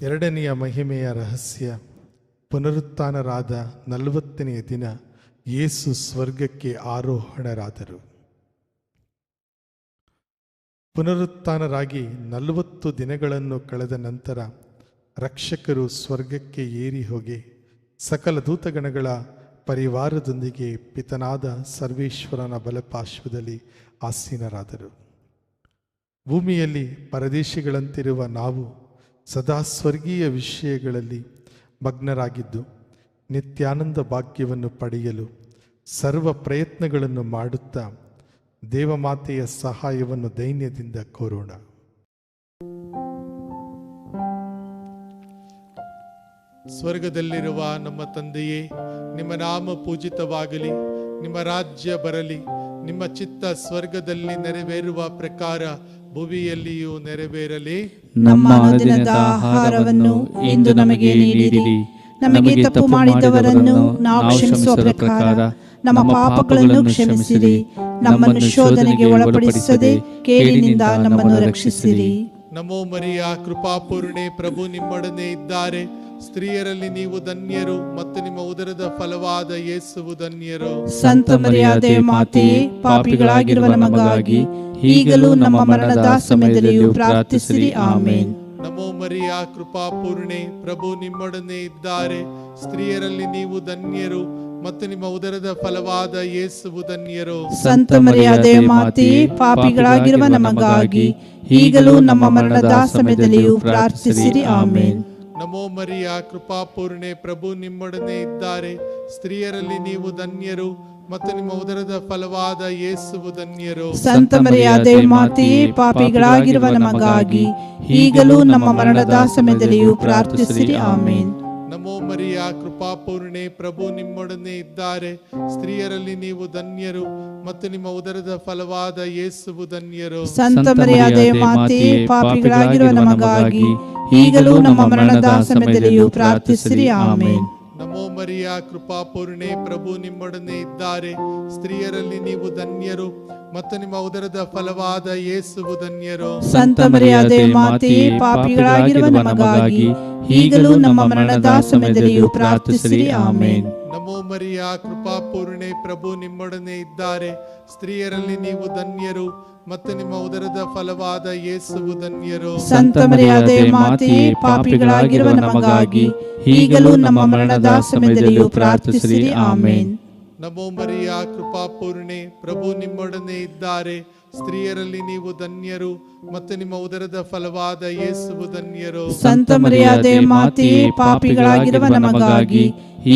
[SPEAKER 3] ಎರಡನೆಯ ಮಹಿಮೆಯ ರಹಸ್ಯ, ಪುನರುತ್ಥಾನರಾದ 40ನೆಯ ದಿನ ಯೇಸು ಸ್ವರ್ಗಕ್ಕೆ ಆರೋಹಣರಾದರು. ಪುನರುತ್ಥಾನರಾಗಿ 40 ದಿನಗಳನ್ನು ಕಳೆದ ನಂತರ ರಕ್ಷಕರು ಸ್ವರ್ಗಕ್ಕೆ ಏರಿ ಹೋಗಿ ಸಕಲ ದೂತಗಣಗಳ ಪರಿವಾರದೊಂದಿಗೆ ಪಿತನಾದ ಸರ್ವೇಶ್ವರನ ಬಲಪಾರ್ಶ್ವದಲ್ಲಿ ಆಸೀನರಾದರು. ಭೂಮಿಯಲ್ಲಿ ಪರದೇಶಿಗಳಂತಿರುವ ನಾವು ಸದಾ ಸ್ವರ್ಗೀಯ ವಿಷಯಗಳಲ್ಲಿ ಮಗ್ನರಾಗಿದ್ದು ನಿತ್ಯಾನಂದ ಭಾಗ್ಯವನ್ನು ಪಡೆಯಲು ಸರ್ವ ಪ್ರಯತ್ನಗಳನ್ನು ಮಾಡುತ್ತಾ ದೇವಮಾತೆಯ ಸಹಾಯವನ್ನು ದೈನ್ಯದಿಂದ ಕೋರೋಣ. ಸ್ವರ್ಗದಲ್ಲಿರುವ ನಮ್ಮ ತಂದೆಯೇ, ನಿಮ್ಮ ನಾಮ ಪೂಜಿತವಾಗಲಿ, ನಿಮ್ಮ ರಾಜ್ಯ ಬರಲಿ, ನಿಮ್ಮ ಚಿತ್ತ ಸ್ವರ್ಗದಲ್ಲಿ ನೆರವೇರುವ ಪ್ರಕಾರ ಭುವಿಯಲ್ಲಿಯೂ ನೆರವೇರಲಿ.
[SPEAKER 5] ನಮ್ಮ ಅನುದಿನದ ಆಹಾರವನ್ನು ಇಂದು ನಮಗೆ ನೀಡಿರಿ. ನಮಗೆ ತಪ್ಪು ಮಾಡಿದವರನ್ನು ನಾವು ಕ್ಷಮಿಸುವ ಪ್ರಕಾರ ನಮ್ಮ ಪಾಪಗಳನ್ನು ಕ್ಷಮಿಸಿರಿ. ನಮ್ಮನ್ನು ಶೋಧನೆಗೆ ಒಳಪಡಿಸದೆ ಕೇಡಿನಿಂದ ನಮ್ಮನ್ನು ರಕ್ಷಿಸಿರಿ.
[SPEAKER 3] ನಮೋ ಮರಿಯ ಕೃಪಾಪೂರ್ಣೆ, ಪ್ರಭು ನಿಮ್ಮೊಡನೆ ಇದ್ದಾರೆ. ಸ್ತ್ರೀಯರಲ್ಲಿ ನೀವು ಧನ್ಯರು ಮತ್ತು ನಿಮ್ಮ ಉದರದ ಫಲವಾದ ಯೇಸುವು ಧನ್ಯರು.
[SPEAKER 5] ಸಂತ ಮರಿಯಾದೆ ಮಾತೆಯೇ, ಪಾಪಿಗಳಾಗಿರುವ ನಮಗಾಗಿ ಈಗಲೂ ನಮ್ಮ ಮರಣದ ಸಮಯದಲ್ಲಿಯೂ ಪ್ರಾರ್ಥಿಸಿರಿ. ಆಮೇನ್.
[SPEAKER 3] ನಮೋ ಮರಿಯ ಕೃಪಾಪೂರ್ಣೆ, ಪ್ರಭು ನಿಮ್ಮೊಡನೆ ಇದ್ದಾರೆ. ಸ್ತ್ರೀಯರಲ್ಲಿ ನೀವು ಧನ್ಯರು ಮತ್ತು ನಿಮ್ಮ ಉದರದ ಫಲವಾದ ಯೇಸುವು ಧನ್ಯರು.
[SPEAKER 5] ಸಂತ ಮರಿಯಾದೆ ಮಾತೆಯೇ, ಪಾಪಿಗಳಾಗಿರುವ ನಮಗಾಗಿ ಈಗಲೂ ನಮ್ಮ ಮರಣದ ಸಮಯದಲ್ಲಿಯೂ ಪ್ರಾರ್ಥಿಸಿರಿ. ಆಮೇನ್.
[SPEAKER 3] ನಮೋ ಮರಿಯ ಕೃಪಾಪೂರ್ಣೆ, ಪ್ರಭು ನಿಮ್ಮೊಡನೆ ಇದ್ದಾರೆ. ಸ್ತ್ರೀಯರಲ್ಲಿ ನೀವು ಧನ್ಯರು ಮತ್ತು ನಿಮ್ಮ ಉದರದ ಫಲವಾದ ಯೇಸುವು ಧನ್ಯರು.
[SPEAKER 5] ಸಂತ ಮರಿಯಾದೆ ಮಾತೆಯೇ, ಪಾಪಿಗಳಾಗಿರುವ ನಮಗಾಗಿ ಈಗಲೂ ನಮ್ಮ ಮರಣದ ಸಮಯದಲ್ಲಿಯೂ ಪ್ರಾರ್ಥಿಸಿರಿ. ಆಮೇನ್.
[SPEAKER 3] ನಮೋ ಮರಿಯ ಕೃಪಾಪೂರ್ಣೆ, ಪ್ರಭು ನಿಮ್ಮೊಡನೆ ಇದ್ದಾರೆ. ಸ್ತ್ರೀಯರಲ್ಲಿ ನೀವು ಧನ್ಯರು ಮತ್ತು ನಿಮ್ಮ ಉದರದ ಫಲವಾದ ಯೇಸುವು ಧನ್ಯರು.
[SPEAKER 5] ಸಂತ ಮರಿಯಾದೆ ಮಾತೆಯೇ, ಪಾಪಿಗಳಾಗಿರುವ ನಮಗಾಗಿ ಈಗಲೂ ನಮ್ಮ ಮರಣದ ಸಮಯದಲ್ಲಿಯೂ ಪ್ರಾರ್ಥಿಸಿರಿ. ಆಮೇನ್.
[SPEAKER 3] ನಮೋ ಮರಿಯ ಕೃಪಾಪೂರ್ಣೆ, ಪ್ರಭು ನಿಮ್ಮೊಡನೆ ಇದ್ದಾರೆ. ಸ್ತ್ರೀಯರಲ್ಲಿ ನೀವು ಧನ್ಯರು ಮತ್ತು ನಿಮ್ಮ ಉದರದ ಫಲವಾದ ಯೇಸುವು ಧನ್ಯರು.
[SPEAKER 5] ಸಂತ ಮರಿಯಾದೆ ಮಾತೆಯೇ, ಪಾಪಿಗಳಾಗಿರುವ ನಮಗಾಗಿ ಈಗಲೂ ನಮ್ಮ ಮರಣದ ಸಮಯದಲ್ಲಿಯೂ ಪ್ರಾರ್ಥಿಸಿರಿ. ಆಮೇನ್.
[SPEAKER 3] ನಮೋ ಮರಿಯ ಕೃಪಾಪೂರ್ಣೆ, ಪ್ರಭು ನಿಮ್ಮೊಡನೆ ಇದ್ದಾರೆ. ಸ್ತ್ರೀಯರಲ್ಲಿ ನೀವು ಧನ್ಯರು ಮತ್ತು ನಿಮ್ಮ ಉದರದ ಫಲವಾದ ಯೇಸುವು ಧನ್ಯರು.
[SPEAKER 5] ಸಂತ ಮರಿಯಾದೆ ಮಾತೆಯೇ, ಪಾಪಿಗಳಾಗಿರುವ ನಮಗಾಗಿ ಈಗಲೂ ನಮ್ಮ ಮರಣದ ಸಮಯದಲ್ಲಿಯೂ ಪ್ರಾರ್ಥಿಸಿರಿ. ಆಮೇನ್.
[SPEAKER 3] ನಮೋ ಮರಿಯ ಕೃಪಾಪೂರ್ಣೆ, ಪ್ರಭು ನಿಮ್ಮೊಡನೆ ಇದ್ದಾರೆ. ಸ್ತ್ರೀಯರಲ್ಲಿ ನೀವು ಧನ್ಯರು ಮತ್ತು ನಿಮ್ಮ ಉದರದ ಫಲವಾದ ಯೇಸುವು ಧನ್ಯರು.
[SPEAKER 5] ಸಂತ ಮರಿಯಾದೆ ಮಾತೆಯೇ, ಪಾಪಿಗಳಾಗಿರುವ ನಮಗಾಗಿ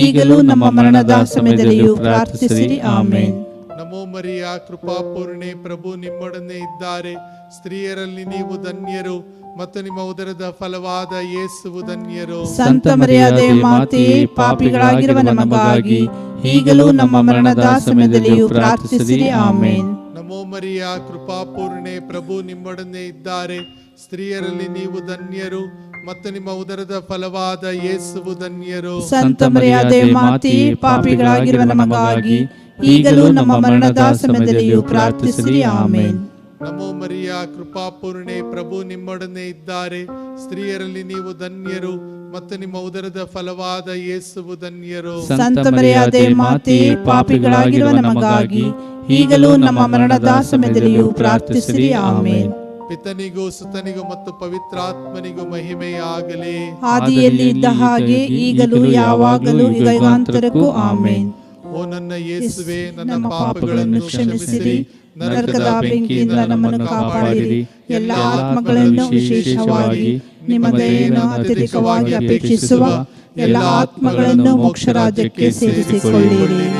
[SPEAKER 5] ಈಗಲೂ ನಮ್ಮ ಮರಣದ ಸಮಯದಲ್ಲಿಯೂ ಪ್ರಾರ್ಥಿಸಿರಿ. ಆಮೇನ್.
[SPEAKER 3] ನಮೋ ಮರಿಯ ಕೃಪಾಪೂರ್ಣೆ, ಪ್ರಭು ನಿಮ್ಮೊಡನೆ ಇದ್ದಾರೆ. ಸ್ತ್ರೀಯರಲ್ಲಿ ನೀವು ಧನ್ಯರು ಮತ್ತು ನಿಮ್ಮ ಉದರದ ಫಲವಾದ ಯೇಸುವು ಧನ್ಯರು.
[SPEAKER 5] ಸಂತ ಮರಿಯಾದೆ ಮಾತೆಯೇ, ಪಾಪಿಗಳಾಗಿರುವ ನಮಗಾಗಿ ಈಗಲೂ ನಮ್ಮ ಮರಣದ ಸಮಯದಲ್ಲಿಯೂ ಪ್ರಾರ್ಥಿಸಿರಿ. ಆಮೇನ್.
[SPEAKER 3] ನಮೋ ಮರಿಯ ಕೃಪಾಪೂರ್ಣೆ, ಪ್ರಭು ನಿಮ್ಮೊಡನೆ ಇದ್ದಾರೆ. ಸ್ತ್ರೀಯರಲ್ಲಿ ನೀವು ಧನ್ಯರು ಮತ್ತು ನಿಮ್ಮ ಉದರದ ಫಲವಾದ ಯೇಸುವು ಧನ್ಯರು.
[SPEAKER 5] ಸಂತ ಮರಿಯಾದೆ ಮಾತೆಯೇ, ಪಾಪಿಗಳಾಗಿರುವ ನಮಗಾಗಿ ಈಗಲೂ ನಮ್ಮ ಮರಣದ ಸಮಯದಲ್ಲಿಯೂ ಪ್ರಾರ್ಥಿಸಿರಿ. ಆಮೇನ್.
[SPEAKER 3] ನಮೋ ಮರಿಯ ಕೃಪಾಪೂರ್ಣೆ, ಪ್ರಭು ನಿಮ್ಮೊಡನೆ ಇದ್ದಾರೆ. ಸ್ತ್ರೀಯರಲ್ಲಿ ನೀವು ಧನ್ಯರು ಮತ್ತು ನಿಮ್ಮ ಉದರದ ಫಲವಾದ ಯೇಸುವು ಧನ್ಯರು.
[SPEAKER 5] ಸಂತ ಮರಿಯಾದೆ ಮಾತೆಯೇ, ಪಾಪಿಗಳಾಗಿರುವ ನಮಗಾಗಿ ಈಗಲೂ ನಮ್ಮ ಮರಣದ ಸಮಯದಲ್ಲಿಯೂ ಪ್ರಾರ್ಥಿಸಿರಿ. ಆಮೇನ್.
[SPEAKER 3] ಪಿತನಿಗೂ ಸುತನಿಗೂ ಮತ್ತು ಪವಿತ್ರಾತ್ಮನಿಗೂ ಮಹಿಮೆಯಾಗಲಿ.
[SPEAKER 5] ಆದಿಯಲ್ಲಿ ಇದ್ದ ಹಾಗೆ ಈಗಲೂ ಯಾವಾಗಲೂ ಯುಗಾಂತರಕ್ಕೂ. ಆಮೇನ್.
[SPEAKER 3] ಓ ನನ್ನ ಯೇಸುವೆ, ನನ್ನ ಪಾಪಗಳನ್ನು ಕ್ಷಮಿಸಿರಿ,
[SPEAKER 5] ನರಕದ ಬೆಂಕಿಯಿಂದ ನಮ್ಮನ್ನು ಕಾಪಾಡಿರಿ. ಎಲ್ಲ ಆತ್ಮಗಳನ್ನು, ವಿಶೇಷವಾಗಿ ನಿಮ್ಮ ದಯೆಯನ್ನು ಅತ್ಯಧಿಕವಾಗಿ ಅಪೇಕ್ಷಿಸುವ ಎಲ್ಲ ಆತ್ಮಗಳನ್ನು ಮೋಕ್ಷ ರಾಜ್ಯಕ್ಕೆ ಸೇರಿಸಿಕೊಳ್ಳಿರಿ.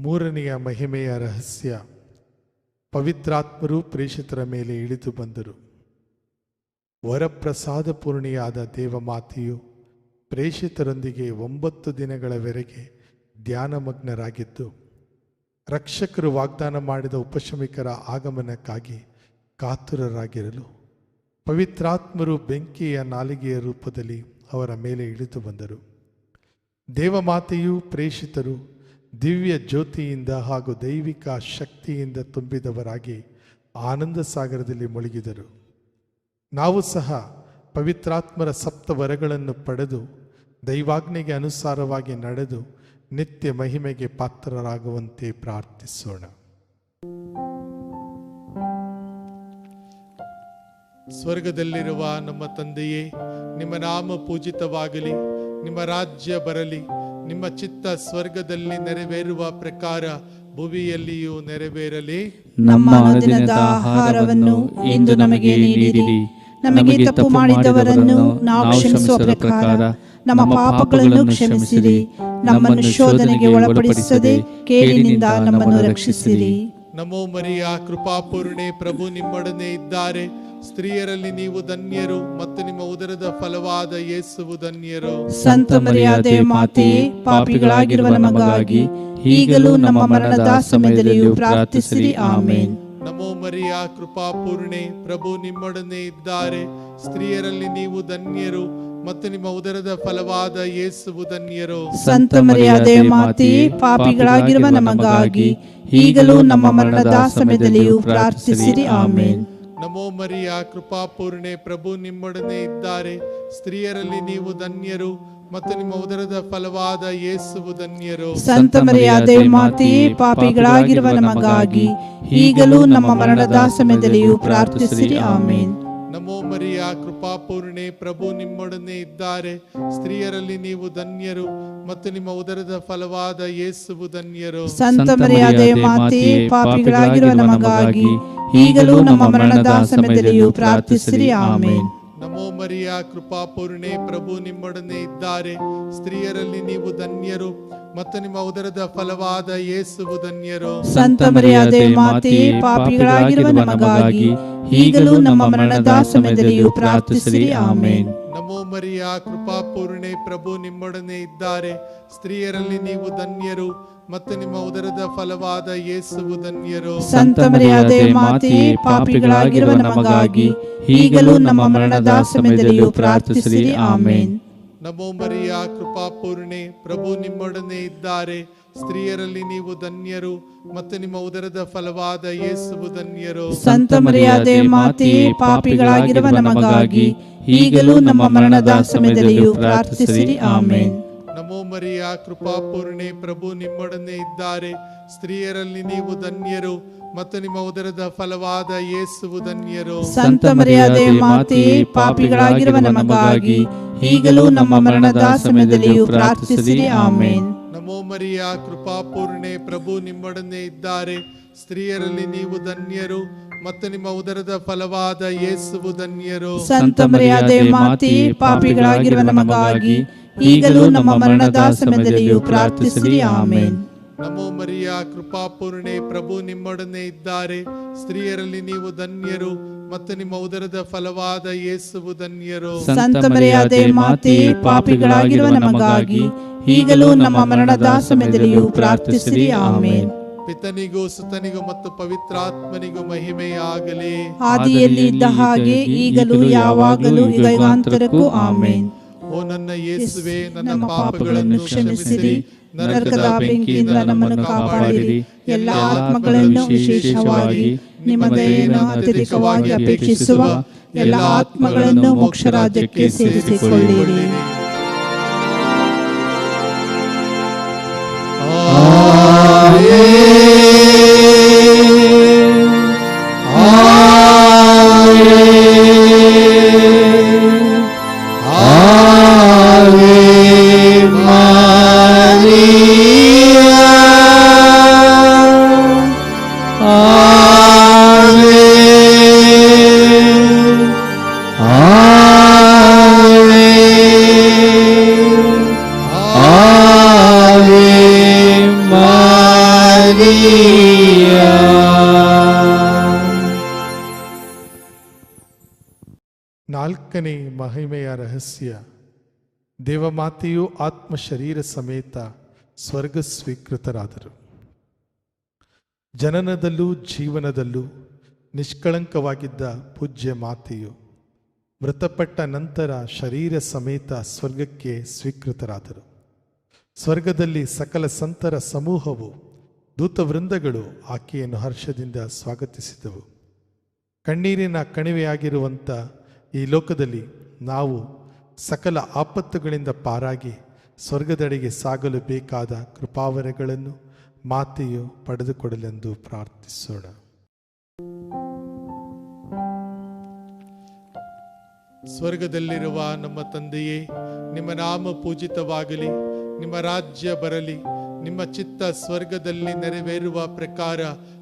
[SPEAKER 3] ಮೂರನೆಯ ಮಹಿಮೆಯ ರಹಸ್ಯ. ಪವಿತ್ರಾತ್ಮರು ಪ್ರೇಷಿತರ ಮೇಲೆ ಇಳಿದು ಬಂದರು. ವರಪ್ರಸಾದ ಪೂರ್ಣಿಯಾದ ದೇವಮಾತೆಯು ಪ್ರೇಷಿತರೊಂದಿಗೆ 9 ದಿನಗಳವರೆಗೆ ಧ್ಯಾನಮಗ್ನರಾಗಿದ್ದು, ರಕ್ಷಕರು ವಾಗ್ದಾನ ಮಾಡಿದ ಉಪಶಮಿಕರ ಆಗಮನಕ್ಕಾಗಿ ಕಾತುರರಾಗಿರಲು ಪವಿತ್ರಾತ್ಮರು ಬೆಂಕಿಯ ನಾಲಿಗೆಯ ರೂಪದಲ್ಲಿ ಅವರ ಮೇಲೆ ಇಳಿದು ಬಂದರು. ದೇವಮಾತೆಯು ಪ್ರೇಷಿತರು ದಿವ್ಯ ಜ್ಯೋತಿಯಿಂದ ಹಾಗೂ ದೈವಿಕ ಶಕ್ತಿಯಿಂದ ತುಂಬಿದವರಾಗಿ ಆನಂದ ಸಾಗರದಲ್ಲಿ ಮುಳುಗಿದರು. ನಾವು ಸಹ ಪವಿತ್ರಾತ್ಮರ ಸಪ್ತವರಗಳನ್ನು ಪಡೆದು ದೈವಾಜ್ಞೆಗೆ ಅನುಸಾರವಾಗಿ ನಡೆದು ನಿತ್ಯ ಮಹಿಮೆಗೆ ಪಾತ್ರರಾಗುವಂತೆ ಪ್ರಾರ್ಥಿಸೋಣ. ಸ್ವರ್ಗದಲ್ಲಿರುವ ನಮ್ಮ ತಂದೆಯೇ, ನಿಮ್ಮ ನಾಮ ಪೂಜಿತವಾಗಲಿ, ನಿಮ್ಮ ರಾಜ್ಯ ಬರಲಿ, ನಿಮ್ಮ ಚಿತ್ತ ಸ್ವರ್ಗದಲ್ಲಿ ನೆರವೇರುವ ಪ್ರಕಾರ ಭುವಿಯಲ್ಲಿಯೂ ನೆರವೇರಲಿ.
[SPEAKER 5] ನಮ್ಮ ಅನುದಿನದ ಆಹಾರವನ್ನು ಇಂದು ನಮಗೆ ನೀಡಿರಿ. ನಮಗೆ ತಪ್ಪು ಮಾಡಿದವರನ್ನು ನಾವು ಕ್ಷಮಿಸುವ ಪ್ರಕಾರ ನಮ್ಮ ಪಾಪಗಳನ್ನು ಕ್ಷಮಿಸಿರಿ. ನಮ್ಮನ್ನು ಶೋಧನೆಗೆ ಒಳಪಡಿಸದೆ ಕೇಡಿನಿಂದ ನಮ್ಮನ್ನು ರಕ್ಷಿಸಿರಿ.
[SPEAKER 3] ನಮೋ ಮರಿಯ ಕೃಪಾಪೂರ್ಣೆ, ಪ್ರಭು ನಿಮ್ಮೊಡನೆ ಇದ್ದಾರೆ. ಸ್ತ್ರೀಯರಲ್ಲಿ ನೀವು ಧನ್ಯರು ಮತ್ತು ನಿಮ್ಮ ಉದರದ ಫಲವಾದ ಯೇಸುವು ಧನ್ಯರು.
[SPEAKER 5] ಸಂತ ಮರಿಯಾದೆ ಮಾತೆಯೇ, ಪಾಪಿಗಳಾಗಿರುವ ನಮಗಾಗಿ ಈಗಲೂ ನಮ್ಮ ಮರಣದ ಸಮಯದಲ್ಲಿಯೂ ಪ್ರಾರ್ಥಿಸಿರಿ. ಆಮೇನ್.
[SPEAKER 3] ನಮೋ ಮರಿಯ ಕೃಪಾಪೂರ್ಣೆ, ಪ್ರಭು ನಿಮ್ಮೊಡನೆ ಇದ್ದಾರೆ. ಸ್ತ್ರೀಯರಲ್ಲಿ ನೀವು ಧನ್ಯರು ಮತ್ತು ನಿಮ್ಮ ಉದರದ ಫಲವಾದ ಯೇಸುವು ಧನ್ಯರು.
[SPEAKER 5] ಸಂತ ಮರಿಯಾದೆ ಮಾತೆಯೇ, ಪಾಪಿಗಳಾಗಿರುವ ನಮಗಾಗಿ ಈಗಲೂ ನಮ್ಮ ಮರಣದ ಸಮಯದಲ್ಲಿಯೂ ಪ್ರಾರ್ಥಿಸಿರಿ. ಆಮೇನ್.
[SPEAKER 3] ನಮೋ ಮರಿಯ ಕೃಪಾಪೂರ್ಣೆ, ಪ್ರಭು ನಿಮ್ಮೊಡನೆ ಇದ್ದಾರೆ. ಸ್ತ್ರೀಯರಲ್ಲಿ ನೀವು ಧನ್ಯರು ಮತ್ತು ನಿಮ್ಮ ಉದರದ ಫಲವಾದ ಯೇಸುವು ಧನ್ಯರು.
[SPEAKER 5] ಸಂತ ಮರಿಯಾದೆ ಮಾತೆಯೇ, ಪಾಪಿಗಳಾಗಿರುವ ನಮಗಾಗಿ ಈಗಲೂ ನಮ್ಮ ಮರಣದ ಸಮಯದಲ್ಲಿಯೂ ಪ್ರಾರ್ಥಿಸಿರಿ. ಆಮೇನ್.
[SPEAKER 3] ನಮೋ ಮರಿಯ ಕೃಪಾಪೂರ್ಣೆ, ಪ್ರಭು ನಿಮ್ಮೊಡನೆ ಇದ್ದಾರೆ. ಸ್ತ್ರೀಯರಲ್ಲಿ ನೀವು ಧನ್ಯರು ಮತ್ತು ನಿಮ್ಮ ಉದರದ ಫಲವಾದ ಯೇಸುವು ಧನ್ಯರು.
[SPEAKER 5] ಸಂತ ಮರಿಯಾದೆ ಮಾತೆಯೇ, ಪಾಪಿಗಳಾಗಿರುವ ನಮಗಾಗಿ ಈಗಲೂ ನಮ್ಮ ಮರಣದ ಸಮಯದಲ್ಲಿಯೂ ಪ್ರಾರ್ಥಿಸಿರಿ. ಆಮೇನ್.
[SPEAKER 3] ನಮೋ ಮರಿಯ ಕೃಪಾಪೂರ್ಣೆ, ಪ್ರಭು ನಿಮ್ಮೊಡನೆ ಇದ್ದಾರೆ. ಸ್ತ್ರೀಯರಲ್ಲಿ ನೀವು ಧನ್ಯರು ಮತ್ತು ನಿಮ್ಮ ಉದರದ ಫಲವಾದ ಯೇಸುವು ಧನ್ಯರು.
[SPEAKER 5] ಸಂತ ಮರಿಯಾದೆ ಮಾತೆಯೇ, ಪಾಪಿಗಳಾಗಿರುವ ನಮಗಾಗಿ ಈಗಲೂ ನಮ್ಮ ಮರಣದ ಸಮಯದಲ್ಲಿಯೂ ಪ್ರಾರ್ಥಿಸಿರಿ. ಆಮೇನ್.
[SPEAKER 3] ನಮೋ ಮರಿಯ ಕೃಪಾಪೂರ್ಣೆ, ಪ್ರಭು ನಿಮ್ಮೊಡನೆ ಇದ್ದಾರೆ. ಸ್ತ್ರೀಯರಲ್ಲಿ ನೀವು ಧನ್ಯರು ಮತ್ತು ನಿಮ್ಮ ಉದರದ ಫಲವಾದ ಯೇಸುವು ಧನ್ಯರು.
[SPEAKER 5] ಸಂತ ಮರಿಯಾದೆ ಮಾತೆಯೇ, ಪಾಪಿಗಳಾಗಿರುವ ನಮಗಾಗಿ ಈಗಲೂ ನಮ್ಮ ಮರಣದ ಸಮಯದಲ್ಲಿಯೂ ಪ್ರಾರ್ಥಿಸಿರಿ. ಆಮೇನ್.
[SPEAKER 3] ನಮೋ ಮರಿಯ ಕೃಪಾಪೂರ್ಣೆ, ಪ್ರಭು ನಿಮ್ಮೊಡನೆ ಇದ್ದಾರೆ. ಸ್ತ್ರೀಯರಲ್ಲಿ ನೀವು ಧನ್ಯರು ಮತ್ತು ನಿಮ್ಮ ಉದರದ ಫಲವಾದ ಯೇಸುವು ಧನ್ಯರು.
[SPEAKER 5] ಸಂತ ಮರಿಯಾದೆ ಮಾತೆಯೇ, ಪಾಪಿಗಳಾಗಿರುವ ನಮಗಾಗಿ ಈಗಲೂ ನಮ್ಮ ಮರಣದ ಸಮಯದಲ್ಲಿಯೂ ಪ್ರಾರ್ಥಿಸಿರಿ. ಆಮೇನ್.
[SPEAKER 3] ನಮೋ ಮರಿಯ ಕೃಪಾಪೂರ್ಣೆ, ಪ್ರಭು ನಿಮ್ಮೊಡನೆ ಇದ್ದಾರೆ. ಸ್ತ್ರೀಯರಲ್ಲಿ ನೀವು ಧನ್ಯರು ಮತ್ತು ನಿಮ್ಮ ಉದರದ ಫಲವಾದ ಯೇಸುವು ಧನ್ಯರು.
[SPEAKER 5] ಸಂತ ಮರಿಯಾದೆ ಮಾತೆಯೇ, ಪಾಪಿಗಳಾಗಿರುವ ನಮಗಾಗಿ ಈಗಲೂ ನಮ್ಮ ಮರಣದ ಸಮಯದಲ್ಲಿಯೂ ಪ್ರಾರ್ಥಿಸಿರಿ. ಆಮೇನ್.
[SPEAKER 3] ನಮೋ ಮರಿಯ ಕೃಪಾಪೂರ್ಣೆ, ಪ್ರಭು ನಿಮ್ಮೊಡನೆ ಇದ್ದಾರೆ. ಸ್ತ್ರೀಯರಲ್ಲಿ ನೀವು ಧನ್ಯರು ಮತ್ತು ನಿಮ್ಮ ಉದರದ ಫಲವಾದ ಯೇಸುವು ಧನ್ಯರು.
[SPEAKER 5] ಸಂತ ಮರಿಯಾದೆ ಮಾತೆಯೇ, ಪಾಪಿಗಳಾಗಿರುವ ನಮಗಾಗಿ ಈಗಲೂ ನಮ್ಮ ಮರಣದ ಸಮಯದಲ್ಲಿಯೂ ಪ್ರಾರ್ಥಿಸಿರಿ. ಆಮೇನ್.
[SPEAKER 3] ನಮೋ ಮರಿಯ ಕೃಪಾಪೂರ್ಣೆ, ಪ್ರಭು ನಿಮ್ಮೊಡನೆ ಇದ್ದಾರೆ. ಸ್ತ್ರೀಯರಲ್ಲಿ ನೀವು ಧನ್ಯರು ಮತ್ತು ನಿಮ್ಮ ಉದರದ ಫಲವಾದ ಯೇಸುವು ಧನ್ಯರು.
[SPEAKER 5] ಸಂತ ಮರಿಯಾದೆ ಮಾತೆಯೇ, ಪಾಪಿಗಳಾಗಿರುವ ನಮಗಾಗಿ ಈಗಲೂ ನಮ್ಮ ಮರಣದ ಸಮಯದಲ್ಲಿಯೂ ಪ್ರಾರ್ಥಿಸಿರಿ. ಆಮೇನ್.
[SPEAKER 3] ಪಿತನಿಗೂ ಸುತನಿಗೂ ಮತ್ತು ಪವಿತ್ರಾತ್ಮನಿಗೂ ಮಹಿಮೆಯಾಗಲಿ.
[SPEAKER 5] ಆದಿಯಲ್ಲಿ ಇದ್ದ ಹಾಗೆ ಈಗಲೂ ಯಾವಾಗಲೂ ಯುಗಾಂತರಕ್ಕೂ. ಆಮೇನ್.
[SPEAKER 3] ಓ ನನ್ನ ಯೇಸುವೆ, ನನ್ನ ಪಾಪಗಳನ್ನು ಕ್ಷಮಿಸಿರಿ,
[SPEAKER 5] ನರಕದ ಬೆಂಕಿಯಿಂದ ನಮ್ಮನ್ನು ಕಾಪಾಡಿರಿ. ಎಲ್ಲ ಆತ್ಮಗಳನ್ನು, ವಿಶೇಷವಾಗಿ ನಿಮ್ಮ ದಯೆಯನ್ನು ಅತ್ಯಧಿಕವಾಗಿ ಅಪೇಕ್ಷಿಸುವ ಎಲ್ಲ ಆತ್ಮಗಳನ್ನು ಮೋಕ್ಷ ರಾಜ್ಯಕ್ಕೆ ಸೇರಿಸಿಕೊಳ್ಳಿರಿ.
[SPEAKER 3] ನಾಲ್ಕನೇ ಮಹಿಮೆಯ ರಹಸ್ಯ, ದೇವಮಾತೆಯು ಆತ್ಮ ಶರೀರ ಸಮೇತ ಸ್ವರ್ಗ ಸ್ವೀಕೃತರಾದರು. ಜನನದಲ್ಲೂ ಜೀವನದಲ್ಲೂ ನಿಷ್ಕಳಂಕವಾಗಿದ್ದ ಪೂಜ್ಯ ಮಾತೆಯು ಮೃತಪಟ್ಟ ನಂತರ ಶರೀರ ಸಮೇತ ಸ್ವರ್ಗಕ್ಕೆ ಸ್ವೀಕೃತರಾದರು. ಸ್ವರ್ಗದಲ್ಲಿ ಸಕಲ ಸಂತರ ಸಮೂಹವು, ದೂತವೃಂದಗಳು ಆಕೆಯನ್ನು ಹರ್ಷದಿಂದ ಸ್ವಾಗತಿಸಿದವು. ಕಣ್ಣೀರಿನ ಕಣಿವೆಯಾಗಿರುವಂಥ ಈ ಲೋಕದಲ್ಲಿ ನಾವು ಸಕಲ ಆಪತ್ತುಗಳಿಂದ ಪಾರಾಗಿ ಸ್ವರ್ಗದೆಡೆಗೆ ಸಾಗಲು ಬೇಕಾದ ಕೃಪಾವರಗಳನ್ನು ಮಾತೆಯು ಪಡೆದುಕೊಡಲೆಂದು ಪ್ರಾರ್ಥಿಸೋಣ. ಸ್ವರ್ಗದಲ್ಲಿರುವ ನಮ್ಮ ತಂದೆಯೇ, ನಿಮ್ಮ ನಾಮ ಪೂಜಿತವಾಗಲಿ, ನಿಮ್ಮ ರಾಜ್ಯ ಬರಲಿ, ನಿಮ್ಮ ಚಿತ್ತ ಸ್ವರ್ಗದಲ್ಲಿ ನೆರವೇರುವ ಪ್ರಕಾರ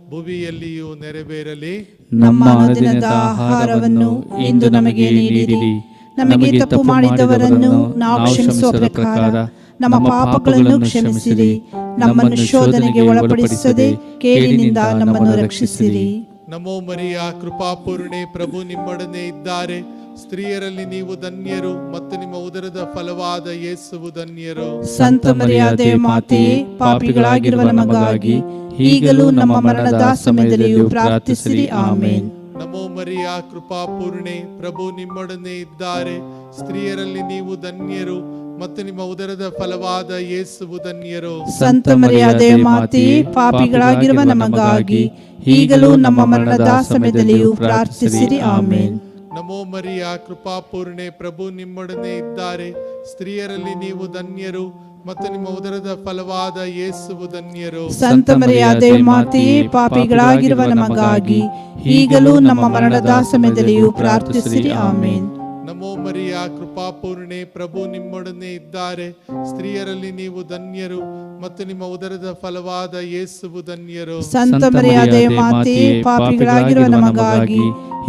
[SPEAKER 3] ಭುವಿಯಲ್ಲಿಯೂ ನೆರವೇರಲಿ.
[SPEAKER 5] ನಮ್ಮ ಅನುದಿನದ ಆಹಾರವನ್ನು ಇಂದು ನಮಗೆ ನೀಡಿರಿ. ನಮಗೆ ತಪ್ಪು ಮಾಡಿದವರನ್ನು ನಾವು ಕ್ಷಮಿಸುವ ಪ್ರಕಾರ ನಮ್ಮ ಪಾಪಗಳನ್ನು ಕ್ಷಮಿಸಿರಿ. ನಮ್ಮನ್ನು ಶೋಧನೆಗೆ ಒಳಪಡಿಸದೆ ಕೇಡಿನಿಂದ ನಮ್ಮನ್ನು ರಕ್ಷಿಸಿರಿ.
[SPEAKER 3] ನಮೋ ಮರಿಯ ಕೃಪಾಪೂರ್ಣೆ, ಪ್ರಭು ನಿಮ್ಮೊಡನೆ ಇದ್ದಾರೆ. ಸ್ತ್ರೀಯರಲ್ಲಿ ನೀವು ಧನ್ಯರು ಮತ್ತು ನಿಮ್ಮ ಉದರದ ಫಲವಾದ ಯೇಸುವು ಧನ್ಯರು.
[SPEAKER 5] ಸಂತ ಮರಿಯಾದೆ ಮಾತೆಯೇ, ಪಾಪಿಗಳಾಗಿರುವ ನಮಗಾಗಿ ಈಗಲೂ ನಮ್ಮ ಮರಣದ ಸಮಯದಲ್ಲಿಯೂ ಪ್ರಾರ್ಥಿಸಿರಿ. ಆಮೇನ್.
[SPEAKER 3] ನಮೋ ಮರಿಯ ಕೃಪಾಪೂರ್ಣೆ, ಪ್ರಭು ನಿಮ್ಮೊಡನೆ ಇದ್ದಾರೆ. ಸ್ತ್ರೀಯರಲ್ಲಿ ನೀವು ಧನ್ಯರು ಮತ್ತು ನಿಮ್ಮ ಉದರದ ಫಲವಾದ ಯೇಸುವು ಧನ್ಯರು.
[SPEAKER 5] ಸಂತ ಮರಿಯಾದೆ ಮಾತೆಯೇ, ಪಾಪಿಗಳಾಗಿರುವ ನಮಗಾಗಿ ಈಗಲೂ ನಮ್ಮ ಮರಣದ ಸಮಯದಲ್ಲಿಯೂ ಪ್ರಾರ್ಥಿಸಿರಿ. ಆಮೇನ್.
[SPEAKER 3] ನಮೋ ಮರಿಯ ಕೃಪಾಪೂರ್ಣೆ, ಪ್ರಭು ನಿಮ್ಮೊಡನೆ ಇದ್ದಾರೆ. ಸ್ತ್ರೀಯರಲ್ಲಿ ನೀವು ಧನ್ಯರು ಮತ್ತು ನಿಮ್ಮ ಉದರದ ಫಲವಾದ ಯೇಸುವು ಧನ್ಯರು.
[SPEAKER 5] ಸಂತ ಮರಿಯಾದೆ ಮಾತೆಯೇ, ಪಾಪಿಗಳಾಗಿರುವ ನಮಗಾಗಿ ಈಗಲೂ ನಮ್ಮ ಮರಣದ ಸಮಯದಲ್ಲಿಯೂ ಪ್ರಾರ್ಥಿಸಿರಿ. ಆಮೇನ್.
[SPEAKER 3] ನಮೋ ಮರಿಯ ಕೃಪಾಪೂರ್ಣೆ, ಪ್ರಭು ನಿಮ್ಮೊಡನೆ ಇದ್ದಾರೆ. ಸ್ತ್ರೀಯರಲ್ಲಿ ನೀವು ಧನ್ಯರು ಮತ್ತು ನಿಮ್ಮ ಉದರದ ಫಲವಾದ ಯೇಸುವು ಧನ್ಯರು.
[SPEAKER 5] ಸಂತ ಮರಿಯಾದೆ ಮಾತೆಯೇ, ಪಾಪಿಗಳಾಗಿರುವ ನಮಗಾಗಿ